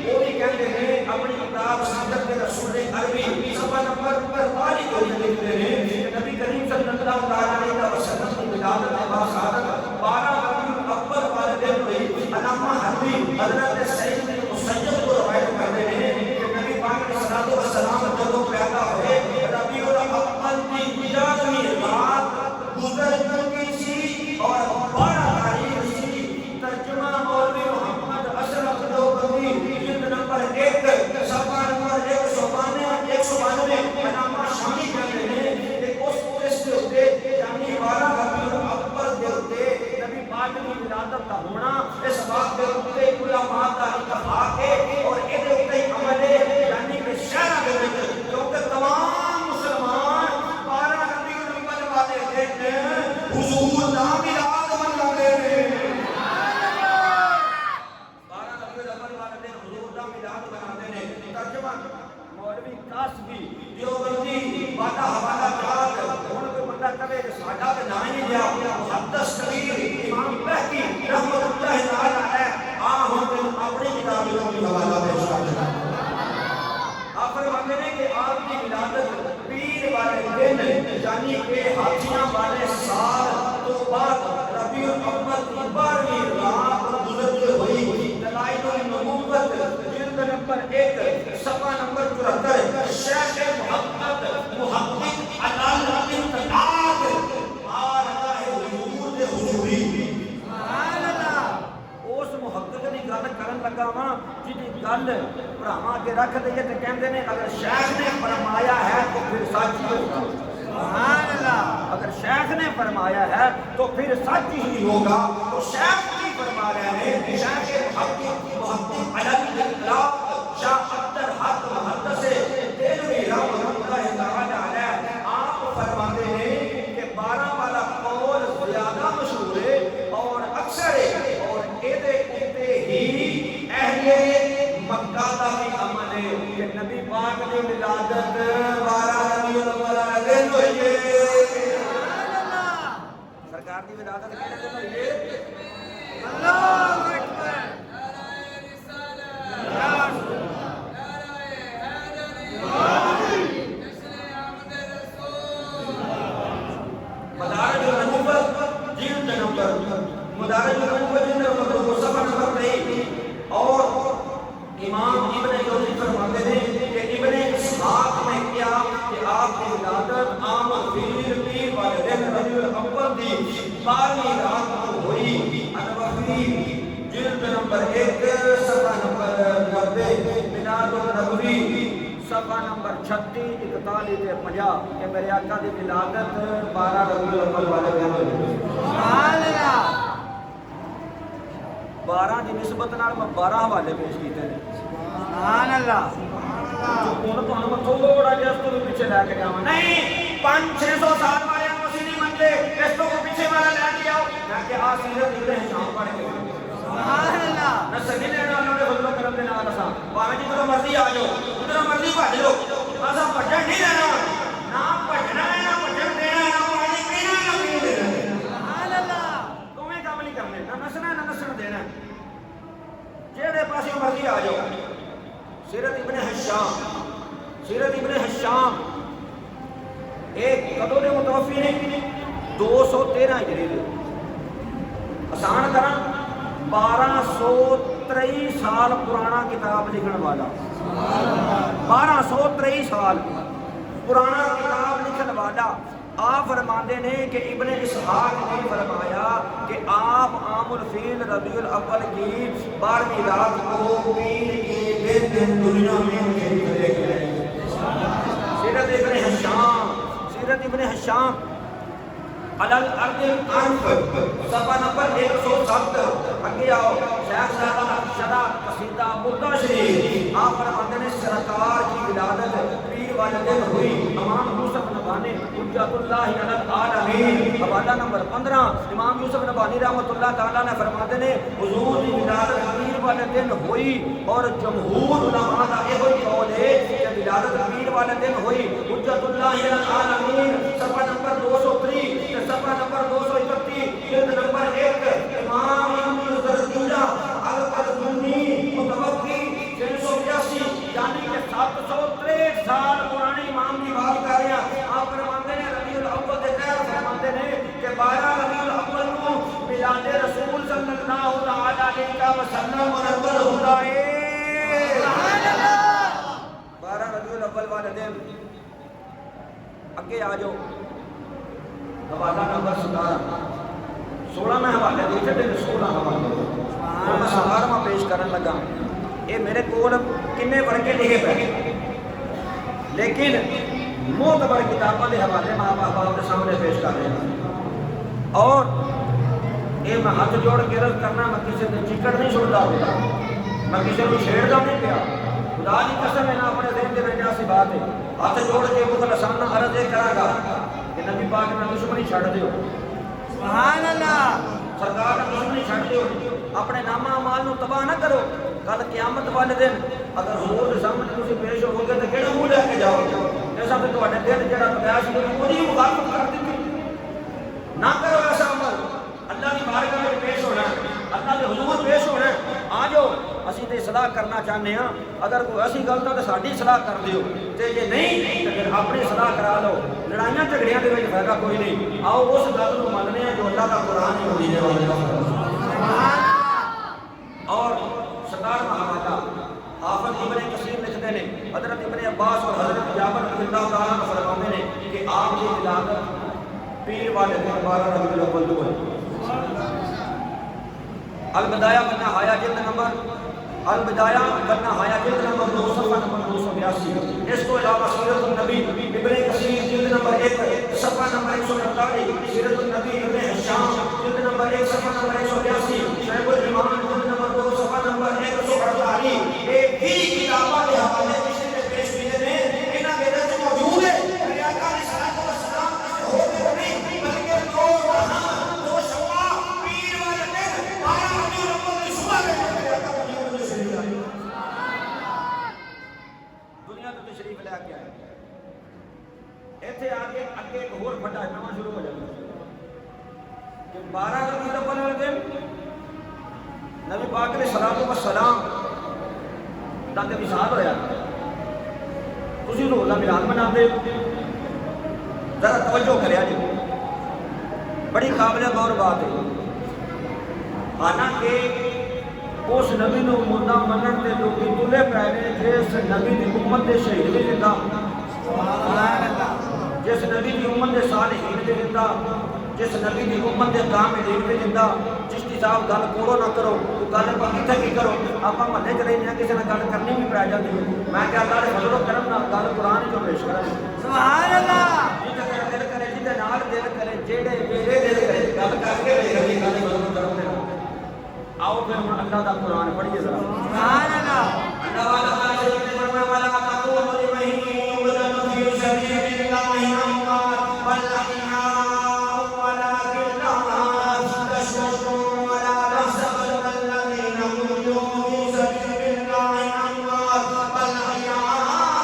وہ بھی کہتے ہیں اپنی کتاب سیرت رسول عربی صفحہ نمبر 45 کو لکھتے ہیں کہ نبی کریم صلی اللہ علیہ وسلم کی ولادت باسعادت 12 ربیع الاول والے دن ہوئی. علامہ حربی حضرت سعید بن مسیب کو روایت کرتے ہیں کہ نبی پاک علیہ الصلوۃ والسلام جب پیدا ہوئے ربیع الاول کی 11ویں رات گزر چکی تھی اور 12 تاریخ تھی. ترجمہ مولوی محمد اشرف دیوبندی جلد نمبر 1 صفحہ نمبر 192 علامہ شامی کہتے ہیں کہ اس کے اوپر یعنی 12 ربیع الاول کے اوپر نبی پاک کی ولادت کا ہونا اس بات کے اوپر علماء کا اتفاق ہے اور اس کے عمل یعنی کہ شرع کے اندر کیونکہ تمام مسلمان 12 ربیع الاول والے دن حضور کا میلاد مناتے ہیں. 12 ربیع الاول والے دن حضور کا میلاد مناتے ہیں. ترجمہ مولوی قاسمی دیوبندی بالا حوالہ جات ہن کوئی بندہ کہے کہ ساڈا تے نہ ہی لیا محدث کبیر امام بہقی رحمۃ اللہ تعالی علیہ ہن اپنی کتاب کا حوالہ پیش کرتے ہیں. آپ فرماتے ہیں کہ آپ کی ولادت پیر والے دن یعنی کہ حاجیاں والے سال تو بعد ربیع الاول کی 12ویں رات گزرتے ہوئی. دلائل النبوت جلد نمبر 1 صفحہ نمبر 74 شیخ محقق علامہ انتقاد آ رہا ہے حضور دے حضوری. سبحان اللہ. اس محقق دی گل کرن لگا وا جی گل بھراواں کے رکھ دئیے تے کہندے نے اگر شیخ نے فرمایا ہے تو پھر سچ ہی ہوگا. سبحان اللہ. اگر شیخ نے فرمایا ہے تو پھر سچ ہی ہوگا. تو شیخ کی فرما رہے ہیں شیخ محقق علامہ انقلاب شاہ عبد الحق محدث دہلوی رحمۃ اللہ تعالی علیہ آپ فرماتے ہیں کہ 12 والا قول زیادہ مشہور ہے اور اکثر ہے اور ادھے ہی اہل مکہ کا بھی عمل ہے کہ نبی پاک کی ولادت 12 ربیع الاول والے دن ہوئی ہے. سرکار کی ولادت کہنے دن ہوئی ہے. اللہ اکبر. مدارج النبوت جلد نمبر صفحہ نمبر 23 اور امام ابن جوزی فرماتے ہیں کہ ابن اسحاق نے کیا کہ آپ کی ولادت عام پیر والے دن ربیع الاول کی 12ویں رات کو ہوئی. الوفی جلد نمبر 1 صفحہ نمبر 90 میلاد النبوی صفحہ نمبر 36 41 تے 50 کہ میرے آقا دی ولادت 12 ربیع الاول والے دن ہوئی. سبحان اللہ. 12 دی نسبت نال میں 12 حوالے پیش کیتے ہیں. سبحان اللہ ہوں تمہیں میں تھوڑا جہا اس کو بھی پیچھے لے کے جاؤں نہیں 500-600 سال والے اسی نہیں منتے اس کو پیچھے والا لے کے آؤ میں کہ سیرت ابن ہشام پڑھ کے سبحان اللہ نہ سنی لینا انہوں نے فضل و کرم کے نال اساں باویں جتنا مرضی آ جاؤ جتنا مرضی بھج لو اساں بھجن نہیں لینا نہ بھجنا ہے نہ بھجن دینا ہے نہ پانی پینا ہے نہ پین دینا ہے سبحان اللہ تمہیں کام نہیں کرنے نہ نسنا نہ نسن دینا جہڑے پاسے مرضی آ جاؤ سیرت ابن ہشام ایک کدو دے متوفی نے 213 ہجری دے آسان کرا 1223 سال پرانا کتاب لکھن والا 1223 سال پرانا کتاب لکھن والا آپ فرماندے نے کہ ابن اسحاق نے فرمایا کہ آپ عام الفیل ربیع الاول کی 12ویں رات کو پیر کے دن دنیا میں شریف لے گئے سیرت ابن ہشام علل ارض الانف صفحہ نمبر 107 اگے آؤ شیخ صاحب شرح قصیدہ مردہ شریف آپ فرماتے ہیں سرکار کی ولادت پیر والے دن ہوئی امام یوسف نبانی حجت اللہ علی العالمین حوالہ نمبر 15 امام یوسف نبانی رحمۃ اللہ تعالیٰ نے فرماتے ہیں حضور کی ولادت پیر والے دن ہوئی اور جمہور علماء کا یہ قول ہے کہ ولادت پیر والے دن ہوئی حجت اللہ علی العالمین صفحہ نمبر 203 صفحہ نمبر 231 جلد نمبر 1 امام ابن زرجیہ القرطبی متوفی 382 یعنی کہ 763 سال پرانے امام کی بات کر رہے ہیں آپ فرماتے ہیں ربیع الاول کے تحت فرماتے ہیں کہ 12 ربیع الاول کو میلاد رسول صلی اللہ علیہ وسلم منعقد ہوتا ہے سبحان اللہ 12 ربیع الاول والے دن اگے آ جاؤ حوالہ نمبر 16 میں حوالے دیکھتے ہیں 16 حوالے اور میں 17واں پیش کرنے لگا یہ میرے کول کنے پڑھ کے لکھے پہ لیکن معتبر کتابوں کے حوالے میں آپ کے سامنے پیش کر رہے ہیں اور یہ میں ہاتھ جوڑ کے عرض کرنا میں کسی نے چکڑ نہیں چھوڑتا ہوتا میں کسی کو چھیڑتا نہیں پیا خدا کی قسم ہے نا اپنے ذہن کے میں ایسی بات ہے ہاتھ جوڑ کے مخلصانہ عرض یہ کرا گا کہ نبی پاک نے دشمنی چھڑ دیو سبحان اللہ سرکار نے دشمنی چھڑ دیو اپنے نامہ اعمال نو تباہ نہ کرو کل قیامت والے دن اگر حضور کے سامنے تسی پیش ہو گے تو کہڑا منہ لے کے جاؤ گے ایسا کہ تواڈے دل جڑا پیاس ہے وہی مخالفت کر دیتی نہ کرو ایسا عمل اللہ کی بارگاہ میں پیش ہونا ہے اللہ کے حضور پیش ہونا ہے آ جاؤ اسی تے اصلاح کرنا چاہتے ہیں اگر کوئی ایسی غلط ہے تو ساری اصلاح کر دیو تے جے نہیں تو پھر اپنی اصلاح کرا لو لڑائیاں جھگڑیاں دے وچ فائدہ کوئی نہیں آؤ اس گل نو مننے ہیں جو اللہ کا قرآن ہی ہوئی ہے اور 17واں حوالہ حافظ ابن کثیر لکھتے ہیں حضرت ابن عباس اور حضرت جابر رضی اللہ تعالیٰ عنہ فرماتے ہیں کہ آپ کی ولادت پیر والے دن 12 ربیع الاول کو ہے البدایہ بن نہایا جلد نمبر 2 صفحہ نمبر 282 اس کو علاوہ سیرت النبی ابن کثیر جلد نمبر 1 صفحہ نمبر 148 سیرت النبی ابن ہشام جلد نمبر 1 صفحہ نمبر 182 شعب الایمان جلد نمبر 2 صفحہ نمبر 148 ایک ہی کتابوں کے حوالے پچھلے میں پیش کیے ہیں انہاں کے اندر موجود ہے میرے آقا علیہ الصلوۃ والسلام ہو گئے نہیں بلکہ دو شوا پیر والے دن 12 ربیع الاول کی صبح میں میرے آقا دنیا تو تشریف لے کے آئے ایتھے آگے ایک اور پھٹا نواں شروع ہو جاتا کہ 12 ربیع الاول والے دن نبی پاک علیہ الصلوۃ والسلام دا تے وصال ہویا تسی روزہ میلاد مناتے ذرا توجہ کریا جی بڑی قابل غور بات ہے حالانکہ اس نبی نو مردہ منن تے لوکی تلے پے نے جس نبی دی امت دے شہید بھی زندہ سبحان اللہ جس نبی دی امت دے صالحین بھی زندہ جس نبی دی امت دے کاملین بھی زندہ چشتی صاحب گل کوڑو نہ کرو گل کتنے کی کرو آپ محلے چ رہے ہیں کسی نے گل کرنی بھی پی جاتی ہے میں کہ اللہ کے فضل و کرم نال گل قرآن جو پیش کرا سبحان اللہ جتنا دل کرے جتنے نال دل کرے جیڑے میرے دل کرے گل کر کے گل فضل و کرم دے آؤ پھر اللہ دا قرآن پڑھیے ذرا سبحان اللہ اللہ تعالیٰ نے فرمایا وَلَا تَقُولُوا لِمَن يُقْتَلُ فِي سَبِيلِ اللَّهِ أَمْوَاتٌ بَلْ أَحْيَاءٌ وَلَٰكِن لَّا تَشْعُرُونَ وَلَا تَحْسَبَنَّ الَّذِينَ قُتِلُوا فِي سَبِيلِ اللَّهِ أَمْوَاتٌ بَلْ أَحْيَاءٌ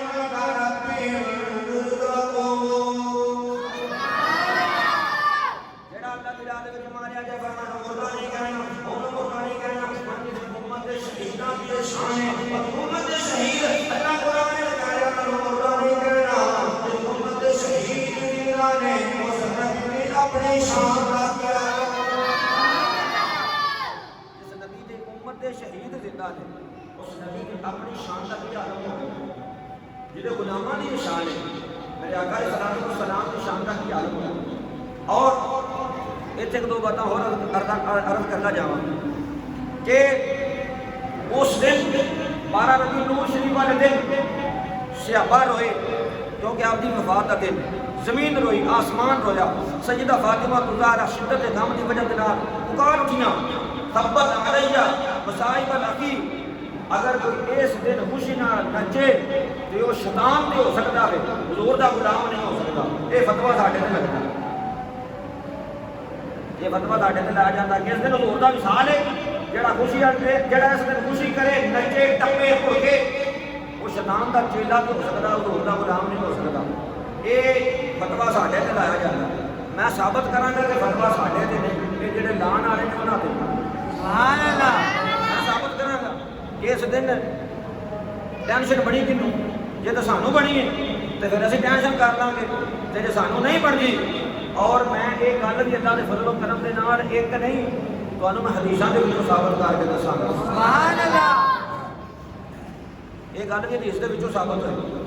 عِندَ رَبِّهِمْ يُرْزَقُونَ جڑا اللہ دی راہ وچ ماریا جائے فرمایا مردہ نہیں کہنا انہوں مردہ نہیں کہنا امت شہیداں دی شان ہے امت شہید اللہ قرآن نے کہا انہوں مردہ نہیں کہنا امت شہید اللہ نے اس نبی اپنی شان رکھ جس نبی دی امت شہید زندہ نے اس نبی نے اپنی شان کا کیا عالم ہو جہاں غلاماں دی شان ہے میرے آقا علیہ الصلوۃ والسلام کی شان کا کیا عالم ہو اور ایک دو باتیں اور عرض کرنا چاہوں کہ اس دن 12 ربیع الاول شریف والے دن صحابہ روئے کیونکہ آپ کی وفات کا دن زمین روئی آسمان رویا سیدہ فاطمہ زہرا شدت غم کی وجہ سے پکار اٹھیاں ثبت علیہ مصائب الاخی اگر کوئی اس دن خوشی نہ نچے تو وہ شیطان تے ہو سکتا ہے حضور دا غلام نہیں ہو سکتا یہ فتویٰ ساڈے تے لگتا یہ فتویٰ ساڈے تے لایا جاتا کہ اس دن حضور دا وصال ہے جڑا خوشی جڑا اس دن خوشی کرے نچے ٹپے پھڑکے وہ شیطان دا چیلا تو ہو سکتا حضور دا غلام نہیں ہو سکتا یہ فتویٰ ساڈے تے لایا جاتا میں ثابت کراں گا کہ فتویٰ ساڈے تے نہیں یہ جڑے لان والے نے انہاں تے سبحان اللہ میں ثابت کراں گا کہ اس دن ٹینشن بڑی کنوں جے تو سانو بنی ہے تو پھر اسی ٹینشن کر لیں گے تے جے سانو نہیں بنتی اور میں ایک گل بھی اللہ دے فضل و کرم دے نال ایک نہیں تانوں میں حدیثاں دے وچوں ثابت کر کے دساں گا سبحان اللہ یہ گل بھی حدیث دے وچوں ثابت ہوئی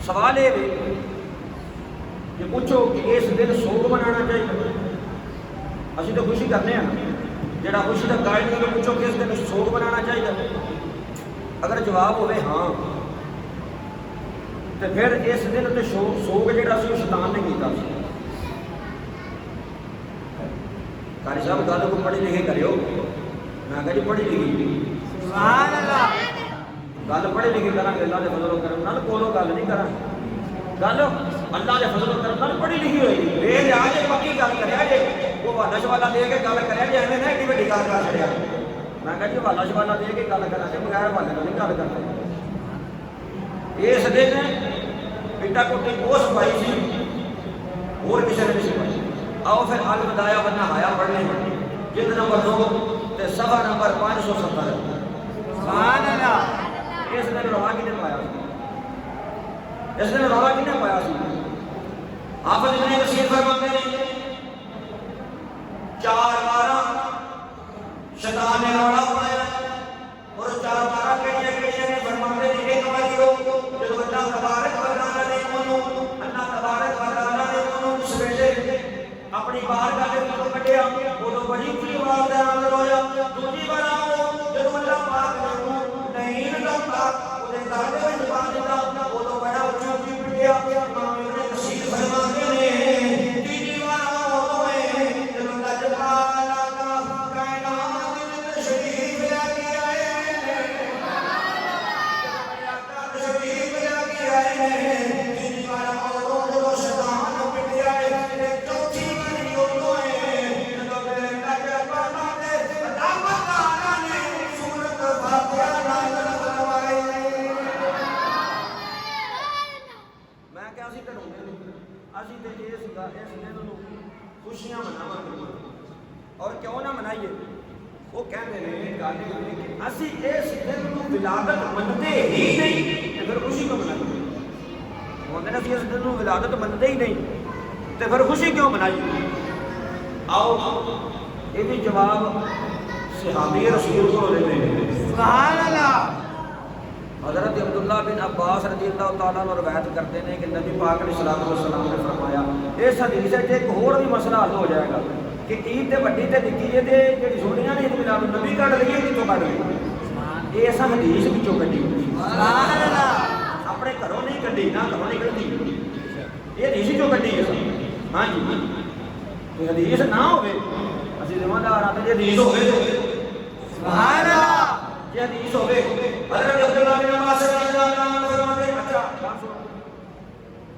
سوال یہ ہے کہ پوچھو کہ اس دن سوگ منانا چاہیے اسی تو خوشی کرنے ہیں جڑا خوشی کا قائل نہیں پوچھو کہ اس دن سوگ منانا چاہیے اگر جواب ہوئے ہاں تو پھر اس دن تے سوگ جڑا سی شیطان نے کیتا سی قاری صاحب گل کو پڑھی لکھی کریو میں کہا جی پڑھی لکھی سبحان اللہ گل پڑھی لکھی کراں گے اللہ دے فضل و کرم نال کولو گل نہیں کراں گل اللہ دے فضل و کرم نال پڑھی لکھی ہوئی اے جا کے پکی گل کریا جے وہ حوالہ شوالا دے کے گل کریا جے ایویں نہیں کہ وڈی گل کر چھڑیا میں کہا جی حوالہ شوالا دے کے گل کراں تے بغیر حوالے نہیں گل کرتے اس دن پیٹا کوٹی اس پائی سی اور کسی نے نہیں پائی آؤ پھر الوداع والنہایا پڑھنے جلد نمبر 2 تے صفحہ نمبر 570 سبحان اللہ اس دن روا کی نے پایا اس دن روا کی نے پایا سی حافظ ابن کثیر فرماتے ہیں 4 بارہ شیطان نے روڑا پایا اور 4 بارہ کہڑیاں نے فرماتے ہیں ایک باری ہو جب اللہ تبارک و تعالی نے اللہ تبارک و تعالی نے انہوں سویرے اپنی بارگاہ کے وچوں کڈیا وہ بڑی اونچی آواز دے نال رویا دوسری بار آؤ جب اللہ پاک نے نہیں لگتا وہ دے گھر دے وچ پا دیتا وہ بڑا اونچی اونچی پڑھیا امام ابن کثیر فرماتے ہیں تیسری بار آؤ جب اللہ جلال کا کائنات میں تشریف لے کے آئے تشریف لے کے آئے تیسری بار آؤ جو شیطان پٹیا ہے چوتھی خوشیاں مناواں اور کیوں نہ منائیے وہ کہتے ہیں کہ اسی اس دن کو ولادت منتے ہی نہیں پھر خوشی کیوں منائیے وہ کہتے ہیں اس دن کو ولادت منتے ہی نہیں تو پھر خوشی کیوں منائیے آؤ یہ بھی جواب صحابی رسول کو لیتے ہیں سبحان اللہ حضرت عبداللہ بن عباس رضی اللہ تعالیٰ عنہ روایت کرتے ہیں کہ نبی پاک علیہ الصلوۃ والسلام نے فرمایا اس حدیث سے ایک اور بھی مسئلہ حل ہو جائے گا کہ عید تے بڑی تے نکی تے جڑی سونیاں نے میلاد النبی کڈ لئی کتوں کڈ لئی یہ اس حدیث وچوں کڈی سبحان اللہ اپنے گھروں نہیں کڈی نہ گھروں نہیں کڈی یہ حدیث وچوں کڈی ہے ہاں جی یہ حدیث نہ ہوے اسی ذمہ دار آ تے حدیث ہوے سبحان اللہ یہ حدیث ہوگی حضرت عبداللہ بن عباس رضی اللہ عنہ فرماتے ہیں اچھا بات سنو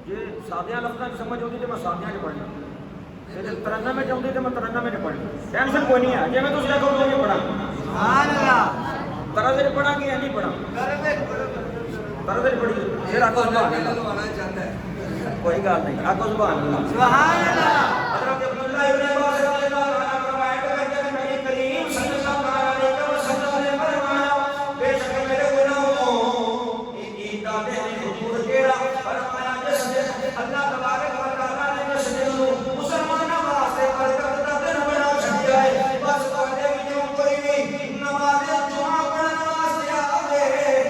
یہ سادیاں لفظاں کی سمجھ ہوتی تو میں سادیاں چ پڑھنا ترنم میں چاہتی تو میں ترنم میں پڑھنا ٹینشن کوئی نہیں ہے جی میں تجھے کہوں تو یہ پڑھا سبحان اللہ طرح سے پڑھا کہ نہیں پڑھا طرح سے پڑھی پھر آپ کو سبحان اللہ کوئی گل نہیں آپ کو سبحان اللہ سبحان اللہ حضرت عبداللہ ابن عباس رضی اللہ عنہ روایت کرتے ہیں نبی کریم صلی اللہ علیہ وسلم نے فرمایا بے شک میرے گناہوں ایداد حضور کیڑا فرمایا جس نے اللہ تبارک و تعالی نے جس نے مسلمانوں واسطے برکت دا دن بنا چھڈیا ہے بس تواڈے وچوں کوئی بھی نماز جمعہ پڑھن واسطے آوے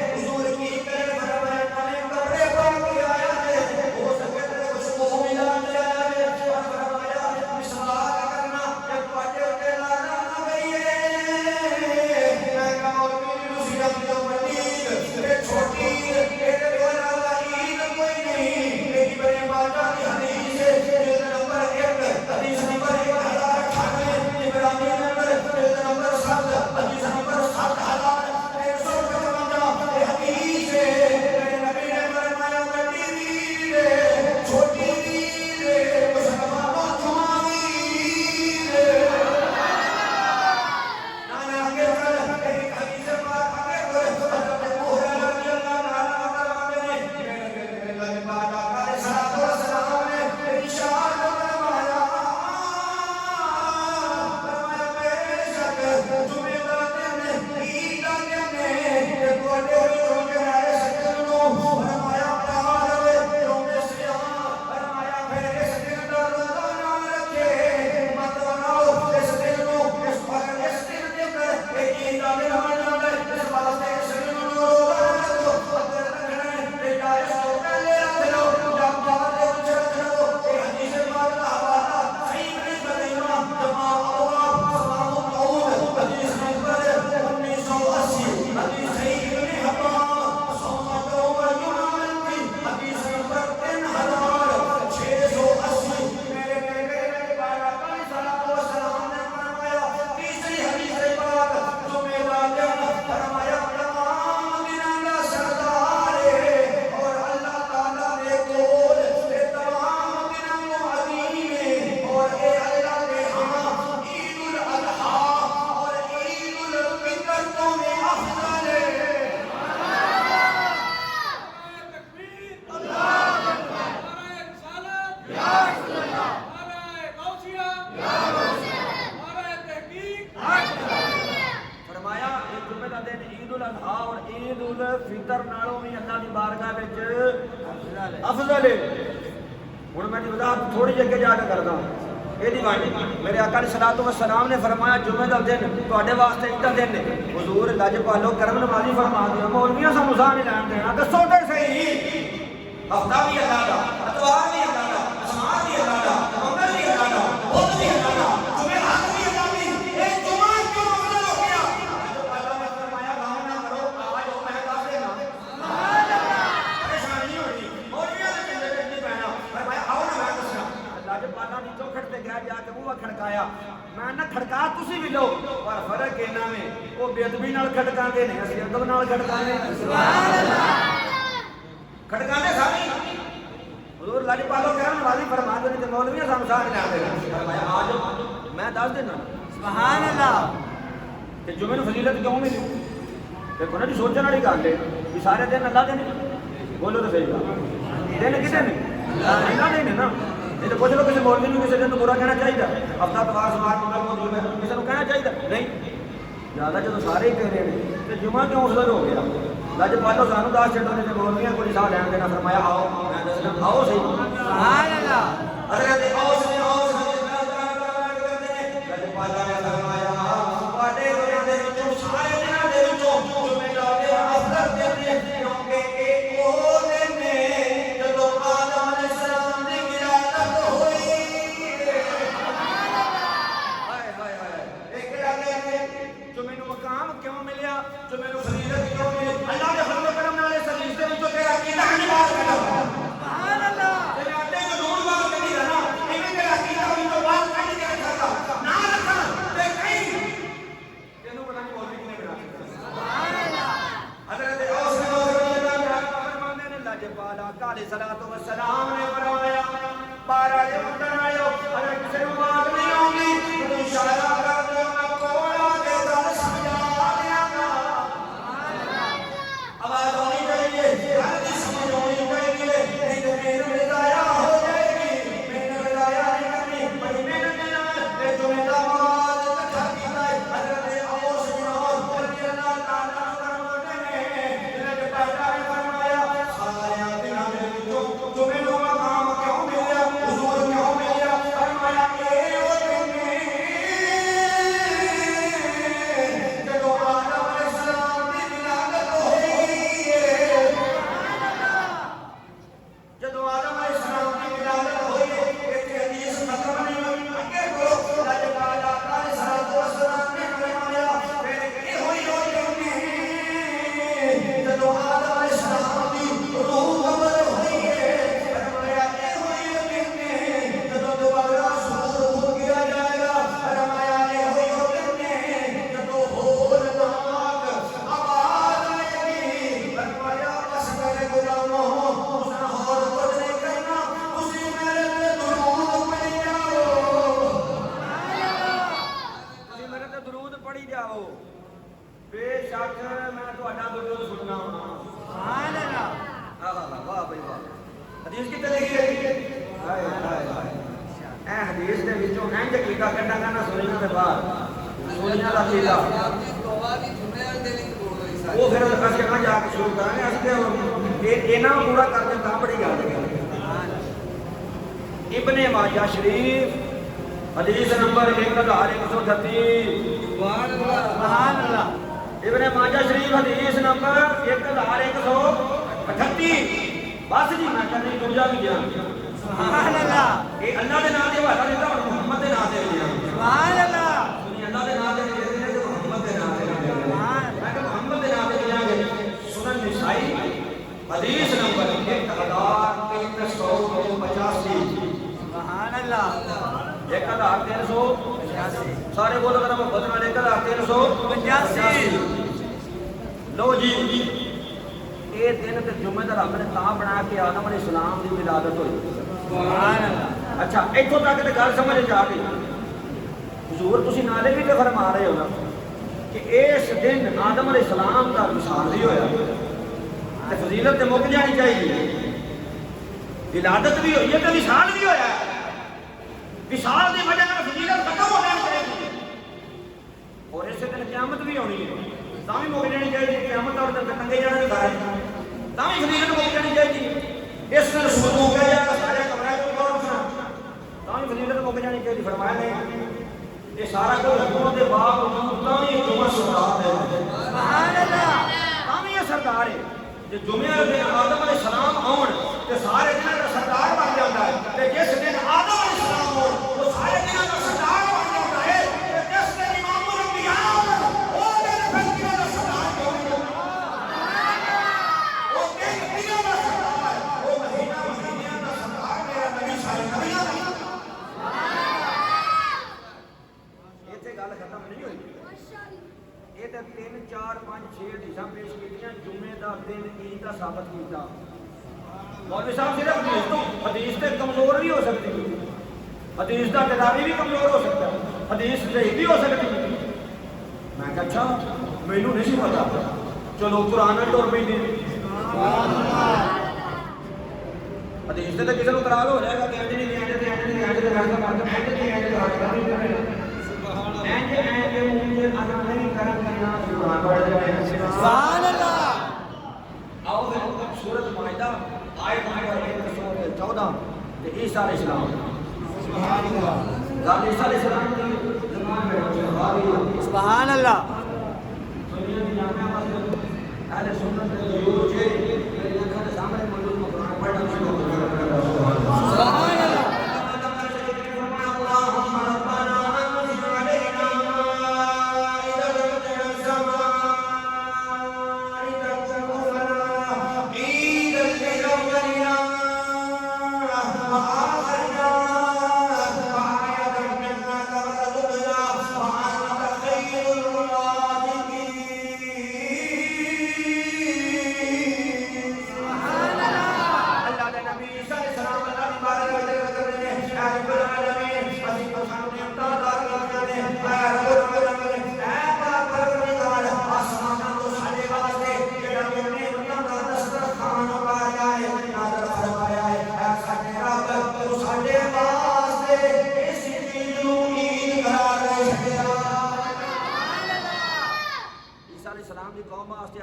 حضور کی کرے فرمایا نے کپڑے پا کے آیا ہے ہو سکے تے کچھ کو ملا لے آیا ہے اور فرمایا مسواک کرنا کہ تواڈے تے لانا نہ گئیے میں کہوں میری مصیبت جو بڑی تے چھوٹی تے دونا عید کوئی نہیں میری بڑے باجا کی حدیث ہے نمبر 1 حدیث نمبر 1098 ابراہیم نمبر 7 حدیث نمبر 7155 حدیث ہے نبی نے فرمایا بڑی عید چھوٹی عید مسلمانوں جمعہ عید نانا کے ایک حدیث پاک آگے حضرت ابو ہریرہ رضی اللہ عنہ فرماتے ہیں اللہ کے پاک آقا علیہ الصلوۃ والسلام نے ارشاد فرمایا بے شک جمعے کا دن عید کا دن ہے تواڈے وچوں جڑے سجنوں فرمایا پار روزے سیاح فرمایا پھر اس دن دا روزہ نہ رکھے مت بناؤ اس دن نو اس دن دے اندر عید کا دن بن جائے اس واسطے سجنوں روزہ رکھو اگر رکھنا ہے تے جائز تو پہلے رکھ لو جب بعد وچ رکھ لو یہ حدیث پاک دا حوالہ صحیح ابن خزیمہ جمع ابواب سماع القول حدیث نمبر 1980 حدیث صحیح ابن حبان صومت حدیث نمبر 3680 میرے پیارے پاک آقا علیہ الصلوۃ والسلام نے فرمایا تیسری حدیث پاک جمعے کا دن فرمایا تمام دنوں کا سردار ہے اور اللہ تعالیٰ نے کول تمام دنوں عظیم ہے اور اے اللہ کے ہاں عید الاضحیٰ اور عید الفطر تو میں افضل ہے فرمایا یہ جمعے کا دن عید الاضحیٰ اور عید الفطر نالوں بھی اللہ کی بارگاہ وچ افضل ہے ہن میں دی وضاحت تھوڑی جی اگے جا کے کردا یہ دیوانی میرے آقا علیہ الصلوۃ والسلام نے فرمایا جمعے کا دن تواڈے واسطے عید کا دن ہے حضور لج پالو کرم نوازی فرما دیا مولویاں سانوں ساہ نہیں لین دینا دسو تے صحیح ہفتہ بھی اللہ دا اتوار بھی اللہ دا اسمان بھی اللہ دا منگل بھی اللہ دا بدھ بھی اللہ دا جمعرات بھی اللہ دی ایک جمعہ کیوں افضل ہو گیا اللہ نے فرمایا کام نہ کرو آج ہو میں دس دینا سبحان اللہ پریشانی نہیں ہونی مولویاں دے چلے نہیں پینا فرمایا آؤ نہ میں دسنا اللہ جب پالا دی چوکھٹ تے گیا جا کے بوہا کھڑکایا میں نہ کھڑکا تسی بھی لو پر فرق انہاں میں وہ بے ادبی نال کھڑکاندے نے اسی ادب نال کھڑکاندے سبحان اللہ کھڑکانے ساری حضور لاج پالو کرم نوازی فرما دے تے مولویاں سانوں ساہ نہیں لین دینا فرمایا آ جاؤ میں دس دینا سبحان اللہ کہ جمعے نوں فضیلت کیوں ملی دیکھو نا جی سوچن والی گل ہے کہ سارے دن اللہ دے نہیں بولو تو صحیح دن کسے نے اللہ دے نے نا یہ تو پوچھ لو کسی مولوی نوں کسی دن برا کہنا چاہیے ہفتہ اتوار سوموار منگل بدھ جمعہ کسی نوں کہنا چاہیے نہیں زیادہ جدوں سارے ہی کہہ رہے ہیں تے جمعہ کیوں افضل ہو گیا لج پالو سانوں دس چھڈو تے مولویاں کوئی ساہ لین دینا فرمایا آؤ میں دسنا آؤ صحیح سبحان اللہ حضرت اوس نے اوس لج پالا نے فرمایا تواڈے گھراں دے وچوں سارے دناں دے وچوں جمعے دا دن افضل دن ہے کیونکہ ایک وہ دن ہے جدوں آدم علیہ السلام دی ولادت ہوئی سبحان اللہ ہائے ہائے ہائے ایک لگے جمعے نوں مقام کیوں ملیا جمعے نوں فضیلت کیوں ملی اللہ دے فضل و کرم نال اس حدیث دے وچوں تیرا کیدا نہیں بات کردا سبحان اللہ تے اٹے جو نور بات کری رہنا حدیث دے وچوں انج عقیدہ کڈاں نہ سنیاں دے باہر سنیاں دا عقیدہ وہ پھر اسی نہ جا کے شروع کریں گے اسی تے انہاں پورا کر کے تا بڑی گل ہے ابن ماجہ شریف حدیث نمبر 1138 سبحان اللہ ابن ماجہ شریف حدیث نمبر 1138 بس جی میں کہیں دوجا بھی گیا سبحان اللہ یہ اللہ دے نام دے حوالہ دیتا اور محمد دے نام دے دیا سبحان اللہ سنی اللہ دے نام دے دیا کہ محمد دے نام دے دیا میں کہ محمد دے نام دے دیا گے سنن نسائی حدیث نمبر 1385 سبحان اللہ 1385 سارے بولو ذرا محبت نال 1385 لو جی یہ دن تے جمعے دا رب نے تاں بنا کے آدم علیہ السلام دی ولادت ہوئی سبحان اللہ اچھا ایتھوں تک تے گل سمجھ جا گئی حضور تسی نالے بھی تے فرما رہے ہو نا کہ اس دن آدم علیہ السلام دا وصال بھی ہویا تے فضیلت تے مک جانی چاہیے ولادت بھی ہوئی ہے تے وصال بھی ہویا ہے وصال دی وجہ نال فضیلت ختم ہو جانی چاہیے اور اس دن قیامت بھی ہونی ہے تاں بھی مک جانی چاہیے قیامت اور تے ٹنگے جانے دے سارے تاں بھی فضیلت مک جانی چاہیے اس دن سود ہو گیا یا سارے کمرے کو اور تاں بھی فضیلت مک جانی چاہیے فرمایا نہیں یہ سارا کچھ حکموں کے باوجود تاں بھی جمعہ سردار ہے سبحان اللہ تاں بھی یہ سردار ہے جو جمعے دن آدم علیہ السلام آن تے سارے دنوں کا سردار بن جاتا ہے تے جس دن آدم علیہ السلام آن وہ سارے دنوں کا سردار بن جاتا ہے تے جس دن امام الانبیاء آن وہ دن پھر دنوں کا سردار کیوں نہیں وہ دن دنوں کا سردار وہ مہینہ مہینہ کا سردار میرا نبی سارے نبیوں کا گل ختم نہیں ہوئی یہ تو 3 4 5 6 حدیثاں پیش کیتیاں جمعے دا دن عید دا ثابت کیتا مولوی صاحب صرف حدیث تے کمزور بھی ہو سکتی حدیث دا تداوی بھی کمزور ہو سکتا حدیث صحیح بھی ہو سکتی میں کہا اچھا مینوں نہیں پتا چلو قرآن ٹور پہ دے حدیث تے کسی نوں اعتراض ہو جائے گا کہ نہیں سبحان اللہ آؤ سورۃ مائدہ آیت نمبر 114 تے عیسیٰ علیہ السلام سبحان اللہ عیسیٰ علیہ السلام کی زبان میں سبحان اللہ دنیا کی جامعہ مسجد اہل سنت کے ضرور چھے میری آنکھوں کے سامنے موجود قرآن پڑھنا شروع سبحان اللہ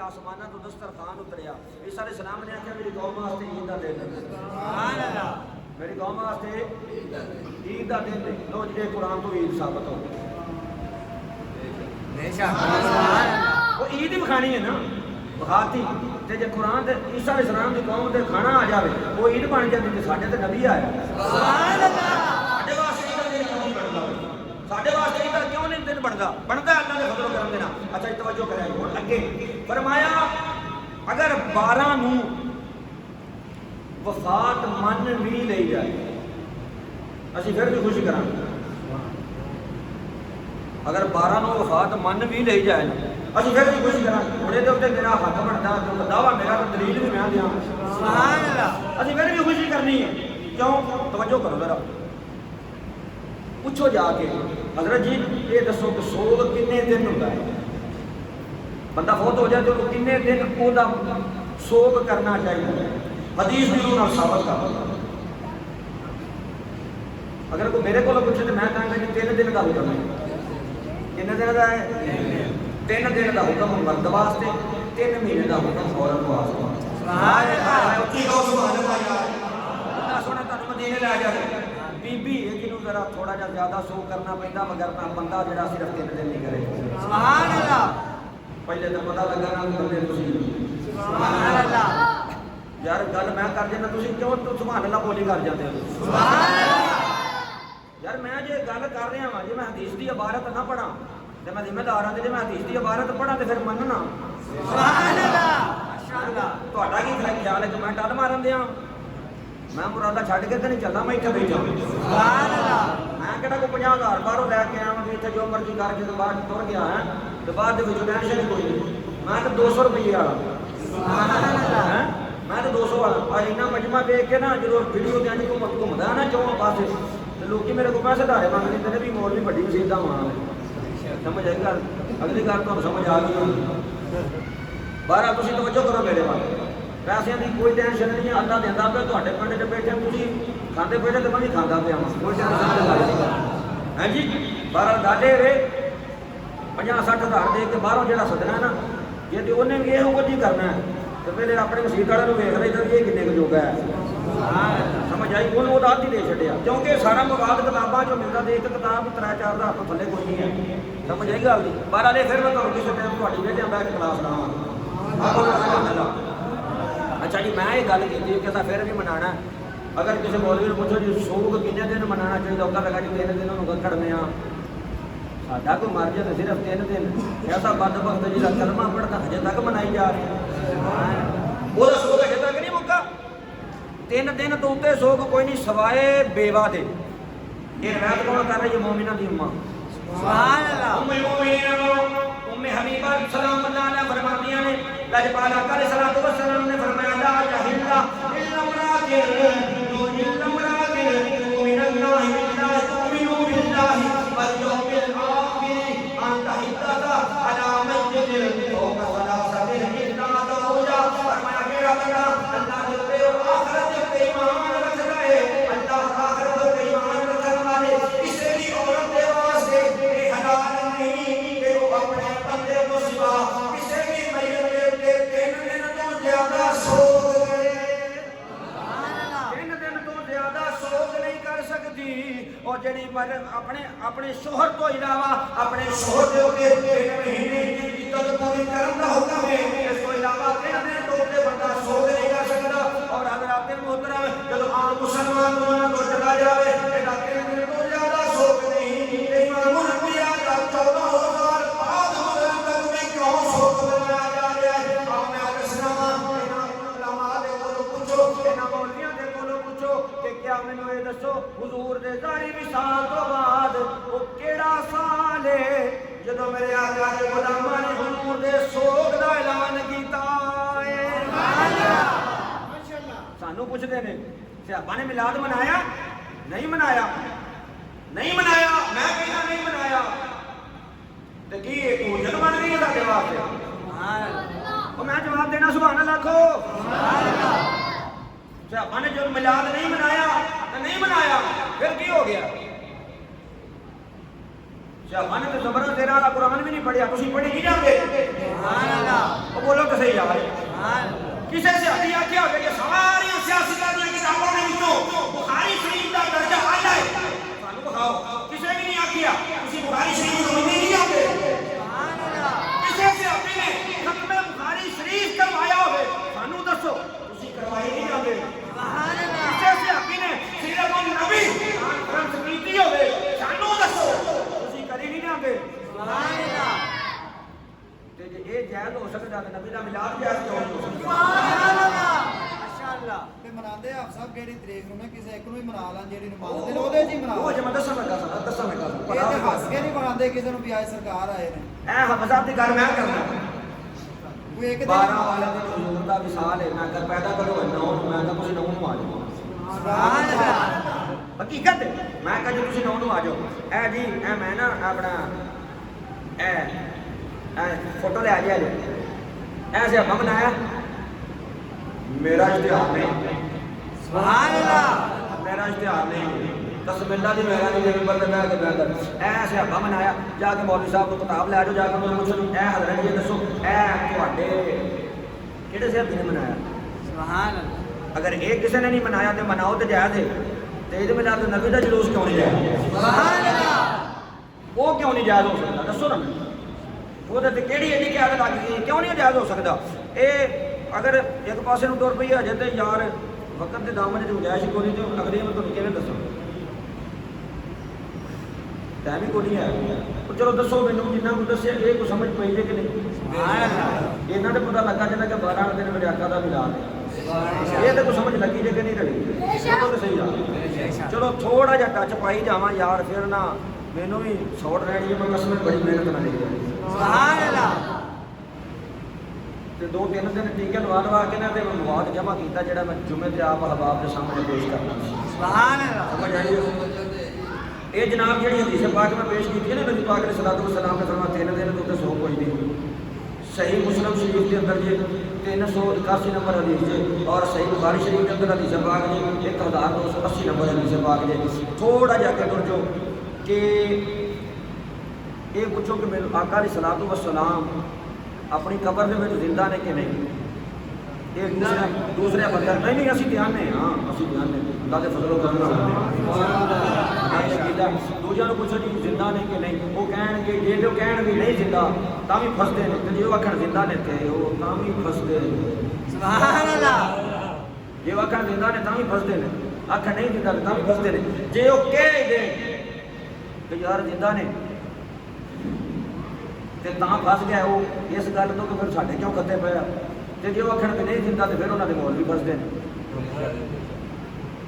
آسمانہ تو دسترخوان اتریا عیسیٰ علیہ السلام نے آخیا میری قوم واسطے عید دا دن سبحان اللہ میری قوم واسطے عید دا دن لو جی قرآن تو عید ثابت ہو بے شک سبحان اللہ وہ عید ہی بکھانی ہے نا بخاتی تے جے قرآن تے عیسیٰ علیہ السلام دی قوم تے کھانا آ جاوے وہ عید بن جاتی تے ساڈے تے نبی آیا سبحان اللہ ساڈے واسطے عید دا دن کیوں نہیں بندا ساڈے واسطے عید دا کیوں نہیں دن بندا بندا اللہ دے فضل و کرم دے نال اچھا توجہ کرے ہن اگے فرمایا اگر 12 نو وفات من بھی لے جائے اسی پھر بھی خوشی کریں اگر 12 نو وفات من بھی لے جائے اسی پھر بھی خوشی کریں بڑے دے اتنے میرا حق بنتا جو دعویٰ میرا تو دلیل بھی میں دیا سبحان اللہ اسی پھر بھی خوشی کرنی ہے کیوں توجہ کرو ذرا پوچھو جا کے حضرت جی یہ دسو کہ سوگ کنے دن ہوتا ہے بندہ فوت ہو جائے تو کنے دن وہ سوگ کرنا چاہیے حدیث بھی انہوں نے ثابت کر اگر کوئی میرے کو پوچھے تو میں کہاں کہ 3 دن کا حکم ہے. کتنے دن کا ہے؟ 3 دن کا حکم مرد واسطے, 3 مہینے کا حکم عورت واسطے. سبحان اللہ. سونا تمہیں مدینے لے جائے بی بی جنہوں ذرا تھوڑا جا زیادہ سو کرنا پہنتا مگر بندہ جڑا صرف 3 دن نہیں کرے. سبحان اللہ. پہلے تو پتا لگا نا بندے تھی. سبحان اللہ. یار گل میں کر دینا تھی کیوں سبحان اللہ بولی کر جاتے ہو. سبحان اللہ. یار میں جی گل کر رہا ہاں جی میں حدیث کی عبارت نہ پڑھا تو میں ذمہ دار ہوں جی میں حدیث کی عبارت پڑھا تو پھر مننا. سبحان اللہ. ماشاءاللہ. تہاڈا کی خیال ہے کہ میں ٹل مارن دیا میں مرادہ چھڈ کے تو نہیں چلنا میں اتنے بیٹھا. سبحان اللہ. میں کہڑا کوئی 50,000 باہروں لے کے آیا کہ اتنے جو مرضی کر کے بعد تر گیا ہے تو بعد ٹینشن کوئی نہیں. میں تو 200 روپیے والا. میں تو 200 والا اینا مجمع دیکھ کے نا جب ویڈیو دیں گھومتا ہے نا چواں پاس تو لوگ میرے کو پیسے دارے مانگ لیتے ہیں بھی مول بھی بڑی مسیحت وہاں سمجھ آئی گل. اگلی گل تو سمجھ آ گئی. بارہ تھی توجہ کرو میرے وال پیسے کی کوئی ٹینشن نہیں ہے. اللہ دینا پہ تے پنڈ چ بیٹھے تھی کھانے پہ تو میں بھی کھانا پیا کوئی ٹینشن نہیں ہے جی. بارہ ڈاڈے رہے 50-60 ہزار دے کے باہروں جہاں سدنا ہے نا جی تو انہیں بھی یہ جی کرنا ہے تو پہلے اپنے مسیح والے ویخ رہے تھے یہ کنے کا جوگا ہے. سمجھ آئی انہوں وہ آدھی دے چڑیا کیونکہ سارا مواد کتاباں جو ملتا دیکھ کے کتاب 3-4 ہزار تو تھلے کوئی نہیں ہے. سمجھ آئی گل نہیں. بارہ لے پھر میں تمہیں کسی ٹائم تھوڑی بیٹھے بیٹھ کلاس لاوا. اچھا جی میں یہ گل کی کہ پھر بھی منا اگر کسی مولوی نے پوچھو جی سوگ کنے دن منا چاہیے وہ لگا جی 3 دن انہوں کھڑنے ساڈا کوئی مر جائے تو صرف 3 دن ایسا بد وقت جا کلمہ پڑھتا ہجے تک منائی جا رہی ہے. وہ سوگ ہجے تک نہیں مکا. 3 دن تو اتنے سوگ کوئی نہیں سوائے بیوہ دے. یہ روایت کون کر رہی ہے؟ مومنہ دی اماں. سبحان اللہ. ام حبیبہ سلام اللہ علیہ فرماتی ہیں لجپال آقا علیہ السلام نے فرمایا لا یحل الا امرأۃ تؤمن اللہ باللہ تؤمن باللہ والیوم الآخر ان تحدث علی میت فوق ثلاثۃ الا زوجہ. فرمایا میرا بندہ اللہ کے اور آخرت کے ایمان رکھتا ہے. اللہ آخرت کے ایمان رکھنے والے کسی بھی عورت کے واسطے حلال نہیں کہ وہ اپنے بندے کو سوا کسی بھی میت کے 3 دن تو زیادہ سوگ کرے. 3 دن تو زیادہ سوگ نہیں کر سکتی. اور جڑی اپنے شوہر تو علاوہ اپنے شوہر کے 3 مہینے کی عدت پوری کرنے کا حکم ہے. اس کو علاوہ 3 دن تو بندہ سوگ نہیں کر سکتا. اور حضرات محترم جب عام مسلمان دنیا کو چلا جائے 3 دن تو زیادہ سوگ نہیں. امام الانبیاء کا 14,000 بعد حضرت تک میں کیوں سوگ بنایا جا رہا ہے؟ آپ میں آگسنا علماء دے کولو پوچھو مولویاں دے کولو پوچھو کہ کیا مینوں یہ دسو حضور دے ظاہری وصال تو بعد وہ کیڑا سال ہے جدوں میرے آقا دے غلاماں نے حضور دے سوگ دا اعلان کیتا ہے؟ سانوں پوچھدے نے صحابہ نے میلاد منایا نہیں منایا نہیں منایا. میں کہنا نہیں منایا تو کی اجت بن رہی ہے تھے واسطے. میں جواب دینا سبحان اللہ کھو. صحابہ نے جو میلاد نہیں منایا تو نہیں منایا پھر کی ہو گیا؟ صحابہ نے تو زبر 13 والا قرآن بھی نہیں پڑھیا. تسی پڑھی نہیں جاتے؟ وہ بولو تو صحیح یار. کسی صحابی آخیا ہوگا کہ ساری سیاستوں کی کتابوں میں بخاری شریف کا درجہ اعلیٰ ہے. کسی نے نہیں آخیا کسی بخاری شریف سمجھنے نہیں آتے. کسی صحابی نے ختم بخاری شریف کروایا ہوگا سانو دسو تسی کروائی نہیں آتے. کسی صحابی نے سیرت النبی کانفرنس کی ہوگا سانو دسو تسی کری نہیں آتے. یہ جائز ہو سکتا ہے نبی کا میلاد جائز کیوں نہیں ہو سکتا؟ مناتے آپ سب کہڑی تاریخ نوں کسی ایک نوں ہی منا لان جیڑی نوں مانتے نے اودے جی منا. وہ جے میں دساں لگا سا یہ تے ہس کے نہیں مناتے کسی نوں بھی آئے سرکار آئے نے. اے حفظات دی گل میں کرنا کوئی ایک 12 والے دن حضور دا وصال ہے. میں کر پیدا کرو 9 میں کہ تسی 9 نوں آ جاؤ. سبحان اللہ. حقیقت ہے میں کہ تسی 9 نوں آ جاؤ. اے جی اے میں نا اپنا اے فوٹو لے آ جائے ایسے اب بنایا میرا اشتہار نہیں. سبحان اللہ. میرا اشتہار نہیں. بسم اللہ دی مہربانی دے اوپر تے بیٹھ کے بیٹھ اے صحابہ منایا جا کے مولوی صاحب کو کتاب لے جاؤ جا کے انہوں نے پوچھو اے حضرت جی دسو اے تواڈے کہڑے صحابی نے منایا سبحان اللہ اگر ایک کسی نے نہیں منایا تے مناؤ تے جائز ہے تے عید میلاد النبی دا جلوس کیوں نہیں جائز سبحان اللہ وہ کیوں نہیں جائز ہو سکتا دسو نا وہ تے کیڑی ایڈی قیادت آ گئی کیوں نہیں جائز ہو سکتا اے اگر ایک پاسے نوں ٹر پئی ہے تے یار وقت دے دامن وچ گنجائش کوئی نہیں تے اگلی میں تانوں کیویں دساں ٹائم ہی کوئی نہیں ہے چلو دسو مینوں جنہ کو دسیا یہ کو سمجھ پئی ہے کہ نہیں سبحان اللہ ਇਹਨਾਂ ਦੇ ਪਤਾ ਲੱਗਾ ਜਿੰਨਾ ਕਿ 12 ਦਿਨ ਮੇਰੇ ਆਕਾ ਦਾ ਮਿਲਾਦ ਹੈ ਇਹ ਤੇ ਕੋਈ ਸਮਝ ਲੱਗੀ ਜੇ ਕਿ ਨਹੀਂ ਲੱਗੀ ਉਹ ਤਾਂ ਸਹੀ ਆ ਚਲੋ ਥੋੜਾ ਜਿਹਾ ਟੱਚ ਪਾਈ ਜਾਵਾਂ ਯਾਰ ਫਿਰ ਨਾ ਮੈਨੂੰ ਵੀ ਛੋੜ ਰਹਿਣੀ ਹੈ ਮੈਂ ਕਸਮ ਬੜੀ ਮਿਹਨਤ ਨਾਲ ਲਈ سبحان اللہ ਤੇ 2-3 ਦਿਨ ਟੀਕੇ ਲਵਾ ਕੇ ਨਾ ਤੇ ਮੈਂ ਮਵਾਦ ਜਮ੍ਹਾਂ ਕੀਤਾ ਜਿਹੜਾ ਮੈਂ ਜੁਮੇ ਤੇ ਆਪ ਅਹਬਾਬ ਦੇ ਸਾਹਮਣੇ ਪੇਸ਼ ਕਰਨਾ ਸੀ سبحان اللہ ਸਮਝ ਆਈ ਇਹ ਜਨਾਬ ਜਿਹੜੀ ਹਦੀਸ ਪਾਕ ਮੈਂ ਪੇਸ਼ ਕੀਤੀ ਹੈ ਨਾ ਨਬੀ ਪਾਕ ਨੇ ਸਲਾਤੁ ਵਸਲਾਮ ਨੇ ਫਰਮਾਇਆ 3 ਦਿਨ ਤੋਂ ਸੋ ਕੋਈ ਨਹੀਂ صحیح مسلم شریف کے اندر یہ 381 نمبر حدیث ہے اور صحیح بخاری شریف کے اندر حدیث پاک ہے 1280 نمبر حدیث پاک ہے تھوڑا جا کے ترجو کہ یہ پوچھو کہ میرے آقا علیہ الصلوۃ والسلام اپنی قبر میں زندہ نے کہ نہیں ایک دوسرے بندہ نہیں اسی دھیان نہیں ہاں اسی دھیان نہیں اللہ کے فضل و کرم دوجا نو پوچھو جی زندہ نے کہ نہیں وہ کہن گے یہ جو کہن بھی نہیں زندہ تا بھی پھستے ہیں تے جو آکھن زندہ نے تے وہ تا بھی پھستے ہیں سبحان اللہ یہ آکھن زندہ نے تا بھی پھستے ہیں آکھن نہیں زندہ تا بھی پھستے ہیں جے وہ کہہ دے کہ یار زندہ نے تے تا پھس گیا وہ اس گل تو کہ پھر ساڈے کیوں کتے پیا تے جو آکھن کہ نہیں زندہ تے پھر انہاں دے مولوی پھستے ہیں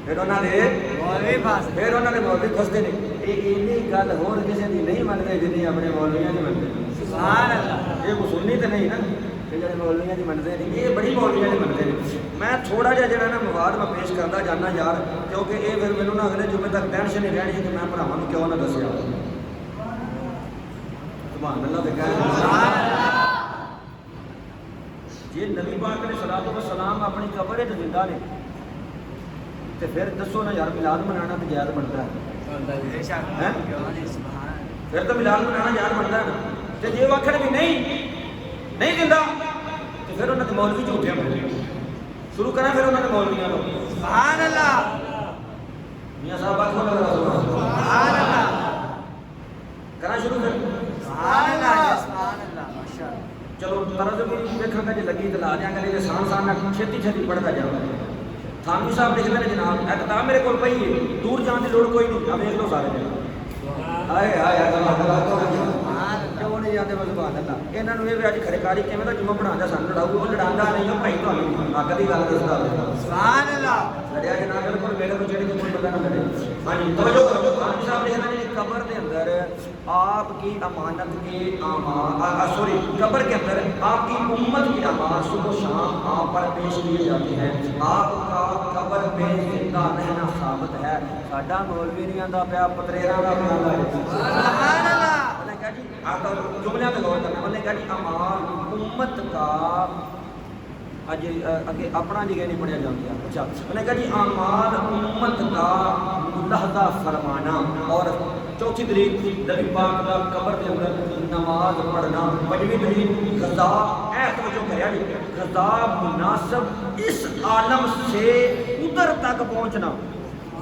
پھر انہاں دے مولوی پاس پھر انہوں نے مولوی پھستے ہیں یہ گل ہور کسی کی نہیں منتے جنہیں اپنے مولویاں کی منتے سبحان اللہ یہ کوئی سننی تو نہیں نا کہ جڑے مولویاں کی منتے ہیں یہ بڑی مولویاں کی منتے ہیں میں تھوڑا جہا جڑا نا مواد میں پیش کرتا جانا یار کیونکہ یہ پھر مینوں نا اگلے جمعے تک ٹینشن نہیں رہنی کہ میں بھراواں نوں کیوں نہ دسیا سبحان اللہ تے کہہ جی نبی پاک علیہ الصلوۃ والسلام اپنی قبر وچ زندہ نے تے پھر دسو نا یار میلاد منانا تو جائز بنتا ہے پھر تو میلاد منانا جائز بنتا ہے نا تے جے آکھن بھی نہیں زندہ تے پھر انہاں دے مولوی جھوٹے ہیں شروع کریں پھر انہاں دے مولویاں لو سبحان اللہ میاں صاحب آکھو نا سبحان اللہ کرا شروع کر سبحان اللہ سبحان اللہ ماشاءاللہ چلو طرز بھی دیکھا گا جی لگی تو لا دیاں گا لیکن سان نہ چھتی پڑھتا جاؤ تھانوی صاحب لکھ رہے ہیں جناب اے کتاب میرے کو پئی ہے دور جان کی لوڑ کوئی نہیں ہم ایک دو سارے جانا ہائے ہائے کیوں نہیں جاتے بس سبحان اللہ انہاں نوں یہ اج خریکاری کیویں دا جمعہ بناਉਂدا سن لڑاؤ وہ لڑاندا نہیں ہے بھائی تھانوں حق دی گل دسدا سبحان اللہ لڑیا جناب بالکل میرے کو جڑی کوئی بندہ نہ لڑے ہاں جی توجہ کرو تھانوی صاحب لکھ رہے ہیں قبر کے اندر آپ کی امانت کے سوری قبر کے اندر آپ کی امت کی امانت صبح و شام آپ پر پیش کیے جاتے ہیں آپ کا قبر میں زندہ رہنا ثابت ہے ساڈا مولوی نہیں آندا پیا پتریراں دا پیا سبحان اللہ انہوں نے کہا جی آپ جملے پہ غور کرنا انہوں نے کہا جی امان امت کا اگے اپنا جگہ نہیں پڑھیا جاتا اچھا انہوں نے کہا جی امان امت کا لحظہ فرمانا اور چوتھی تاریخ نبی پاک کا قبر کے اندر نماز پڑھنا پنجویں تاریخ غذا اے توجہ کریا جی غذا مناسب اس عالم سے ادھر تک پہنچنا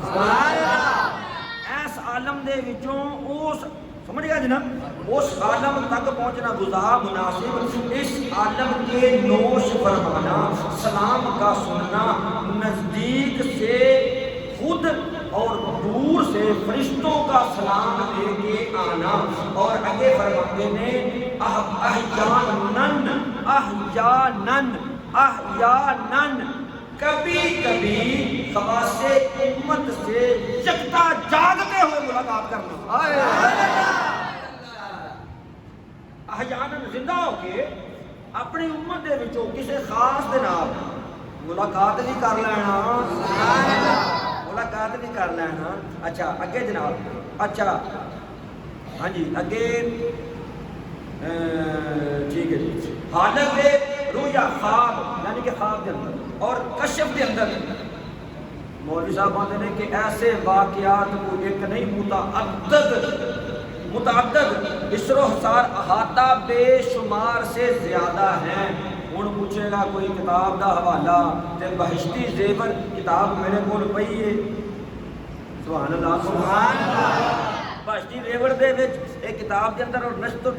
سبحان اللہ اس عالم دے وچوں اس سمجھ گیا جناب اس عالم تک پہنچنا غذا مناسب اس عالم کے نوش فرمانا سلام کا سننا نزدیک سے خود اور دور سے فرشتوں کا سلام لے کے آنا اور آگے فرماتے ہیں احیانن کبھی کبھی خواص امت سے جگتا جاگتے ہوئے ملاقات کرنا احیانن زندہ ہو کے اپنی امت دے وچوں کسی خاص دے نال ملاقات بھی کر لینا ملاقات بھی کر لینا اچھا اگے جناب اچھا ہاں جی اگے ٹھیک ہے جی حالت رویا خواب یعنی کہ خواب کے اندر اور کشف کے اندر مولوی صاحب آتے ہیں کہ ایسے واقعات کو ایک نہیں متعدد اسر و حصار احاطہ بے شمار سے زیادہ ہیں. ہوں پوچھے گا کوئی کتاب دا حوالہ تے بہشتی زیور کتاب میرے کول پئی ہے. سبحان اللہ سبحان اللہ. بہشتی زیور دے وچ ایک کتاب دے اندر اور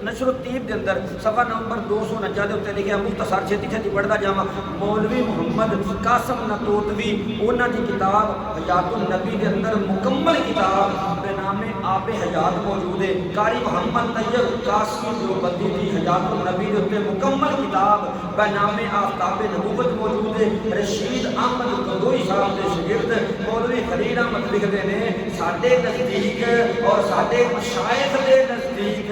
نشر الطیب دے اندر صفحہ نمبر 249 دے اوتے لکھیا مختصر چھتی چھتی پڑھدا جاواں. مولوی محمد قاسم نتوتوی انہاں دی کتاب حیات النبی دے اندر مکمل کتاب بے نام آب حیات موجود ہے. قاری محمد طیب قاسمی دیوبندی دی حیات النبی دے اوتے مکمل کتاب بے نام آفتاب نبوت موجود ہے. رشید احمد گنگوئی صاحب دے شاگرد مولوی خلیل احمد لکھدے نے ساڈے نزدیک اور ساڈے مشائخ دے نزدیک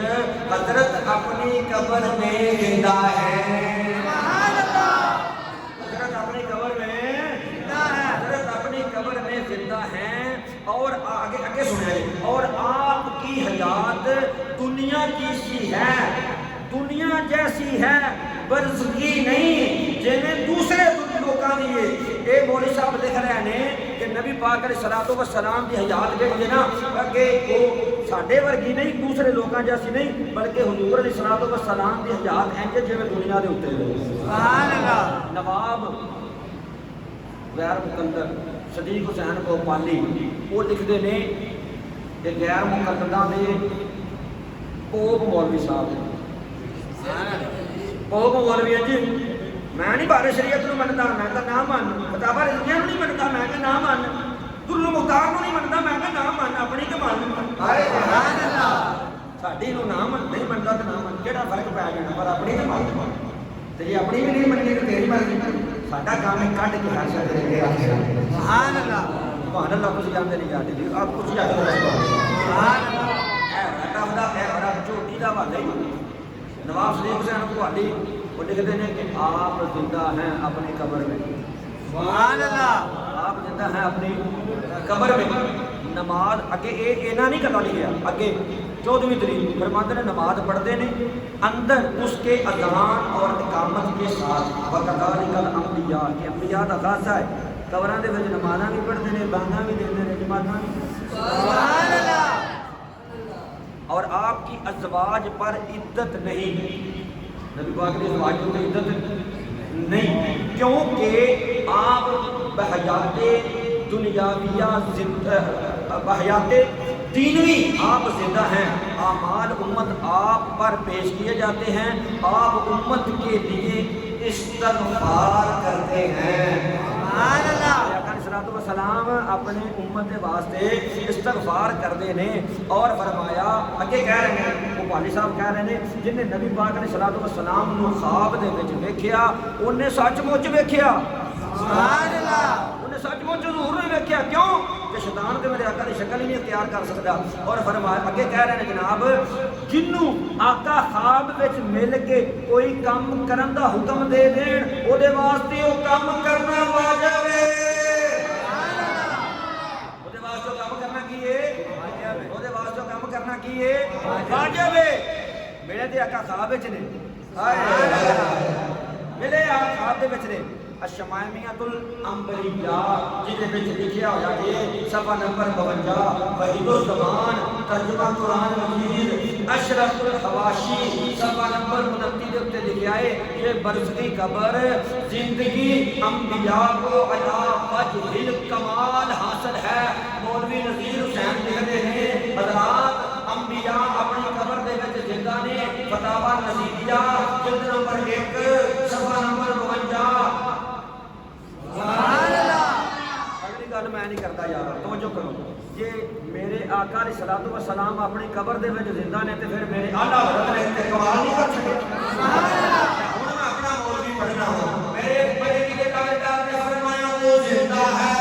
حضرت اپنی قبر میں زندہ ہے. سبحان اللہ. حضرت اپنی قبر میں زندہ ہے. حضرت اپنی قبر میں زندہ ہیں اور آگے سنیں اور آپ کی حیات دنیا کی سی ہے, دنیا جیسی ہے, برزخی نہیں جنہیں دوسرے لوکاں دی ہے. اے مولوی صاحب لکھ رہے ہیں کہ نبی پاک علیہ الصلوۃ والسلام دی حیات جڑی ہے نا اگے وہ ساڈے ورگی نہیں, دوسرے لوکاں جیسی نہیں, بلکہ حضور علیہ الصلوۃ والسلام دی حیات انج جویں دنیا دے اوتے. سبحان اللہ. نواب غیر مقلد صدیق حسین بھوپالی وہ لکھتے ہیں کہ غیر مقلداں دے پوپ مولوی صاحب پوپ مولوی جی میں نہیں بارے شریعت نو منتا, میں تو نہ من. کتاباں رضیاں نو نہیں منتا, میں کہ نہ من. گرو مختار نو نہیں منتا, میں کہ نہ من. اپنی کہ من. سبحان اللہ. ساڈی نو نہ من نہیں منتا تو نہ من, کیڑا فرق پی جانا, پر اپنی تو من. تے جے اپنی بھی نہیں مننی تو تیری مرضی. ساڈا کام ہے کڈ کے ہر شے دے کے. سبحان اللہ. سبحان اللہ. تسی جاندے نہیں جاتے جی, آپ کچھ جاتے سبحان اللہ. اے رٹا دا اے بڑا چوٹی دا والا ہی نواب صدیق حسین بھوپالی وہ لکھتے ہیں کہ آپ زندہ ہیں اپنی قبر میں. سبحان اللہ. آپ زندہ ہیں اپنی قبر میں. نماز اگے اینا نہیں کرنا لکھیا, اگے 14ویں تاریخ فرماتے ہیں نماز پڑھتے ہیں اندر اس کے اذان اور اقامت کے ساتھ. وَكَذَلِكَ الْأَنْبِيَاءُ کہ انبیاء دا خاصہ ہے, قبراں دے وچ نمازاں بھی پڑھتے ہیں, بانگاں بھی دیندے ہیں, جماعتاں بھی. سبحان اللہ. اور آپ کی ازواج پر عدت نہیں, نبی پاک کی ازواج پر عدت نہیں, کیونکہ آپ بحیات دنیاویہ بحیات دینوی آپ زندہ ہیں. اعمال امت آپ پر پیش کیے جاتے ہیں, آپ امت کے لیے استغفار کرتے ہیں. سبحان اللہ. سلام اپنے امت کے واسطے استغفار کرتے ہیں. اور فرمایا اگے کہہ رہے ہیں بھوپالی صاحب کہہ رہے ہیں جن نے نبی پاک علیہ الصلوۃ والسلام نو خواب دے وچ ویکھیا انہیں سچ مچ ویکھیا. سبحان اللہ. انہیں سچ مچ ضرور نہیں ویکھیا, کیوں کہ شیطان تے میرے آقا دی شکل ہی نہیں اختیار کر سکدا. اور فرمایا اگے کہہ رہے ہیں جناب جنوں آقا خواب وچ مل کے کوئی کام کرن دا حکم دے دین او دے واسطے او کام کرنا واجب ہے. کرنا کی ہے واجب ہے. میرے تے آقا خواب وچ نے میرے آقا خواب دے وچ نے الشمائمیۃ الانبریاء جہدے وچ لکھیا ہویا ہے صفحہ نمبر 52 وحید الزمان ترجمہ قرآن مجید اشرف الحواشی صفحہ نمبر 29 دے اوتے لکھیا ہے کہ برزخی قبر زندگی انبیاء کو علی وجہ الکمال حاصل ہے. مولوی نذیر حسین لکھتے ہیں حضرات انبیاء اپنی قبر دے وچ زندہ نے. فتاوی نزیدیہ جلد نمبر 1 صفحہ نمبر 52. سبحان اللہ. اگلی گل میں نہیں کرتا یار, توجہ کرو. یہ میرے آقا علیہ الصلوۃ والسلام اپنی قبر دے وچ زندہ نے تے پھر میرے اعلیٰ حضرت نے استقبال نہیں کر سکے. سبحان اللہ. ہن میں اپنا مولوی پڑھنا ہوں. میرے بڑے کی کتاب نے فرمایا وہ زندہ ہے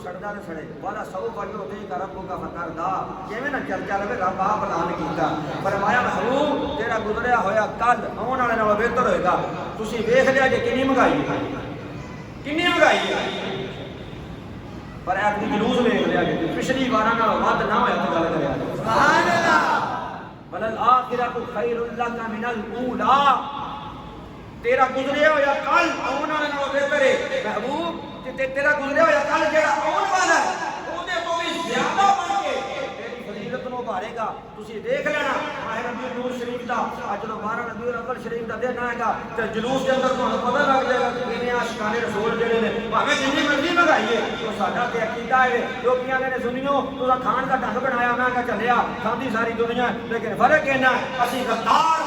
سڑدا تے سڑے والا سو فجو تے کا رب کا فتردا کیویں نہ چرچا لے رب آپ اعلان کیتا فرمایا محبوب تیرا گزریا ہویا کل آن والے نالوں بہتر ہوئے گا تسی ویکھ لیا کہ کنی مہنگائی ہے پر اپنی جلوس ویکھ لیا کہ پچھلی واراں نال ود نہ ہویا تے گل کریا سبحان اللہ بل الاخرۃ خیر لک من الاولی تیرا گزریا ہویا کل آن والے نالوں بہتر ہے محبوب تے تیرا گزریا ہویا کل جڑا آن والا ہے او دے تو بھی زیادہ بن کے تیری فضیلت نو بھارے گا تسی دیکھ لینا ماہ ربیع الاول شریف دا اج جو 12 ربیع الاول شریف دا دن آئے گا تے جلوس دے اندر تانوں پتہ لگ جائے گا کہ کنے عاشقان رسول جڑے نے بھاویں جنی مرضی مہنگائی ہے تو ساڈا تے عقیدہ ہے لوکیاں نے سنیو تساں کھان دا ڈھنگ بنایا میں کہ چلیا کھاندی ساری دنیا لیکن فرق اینا ہے اسی غدار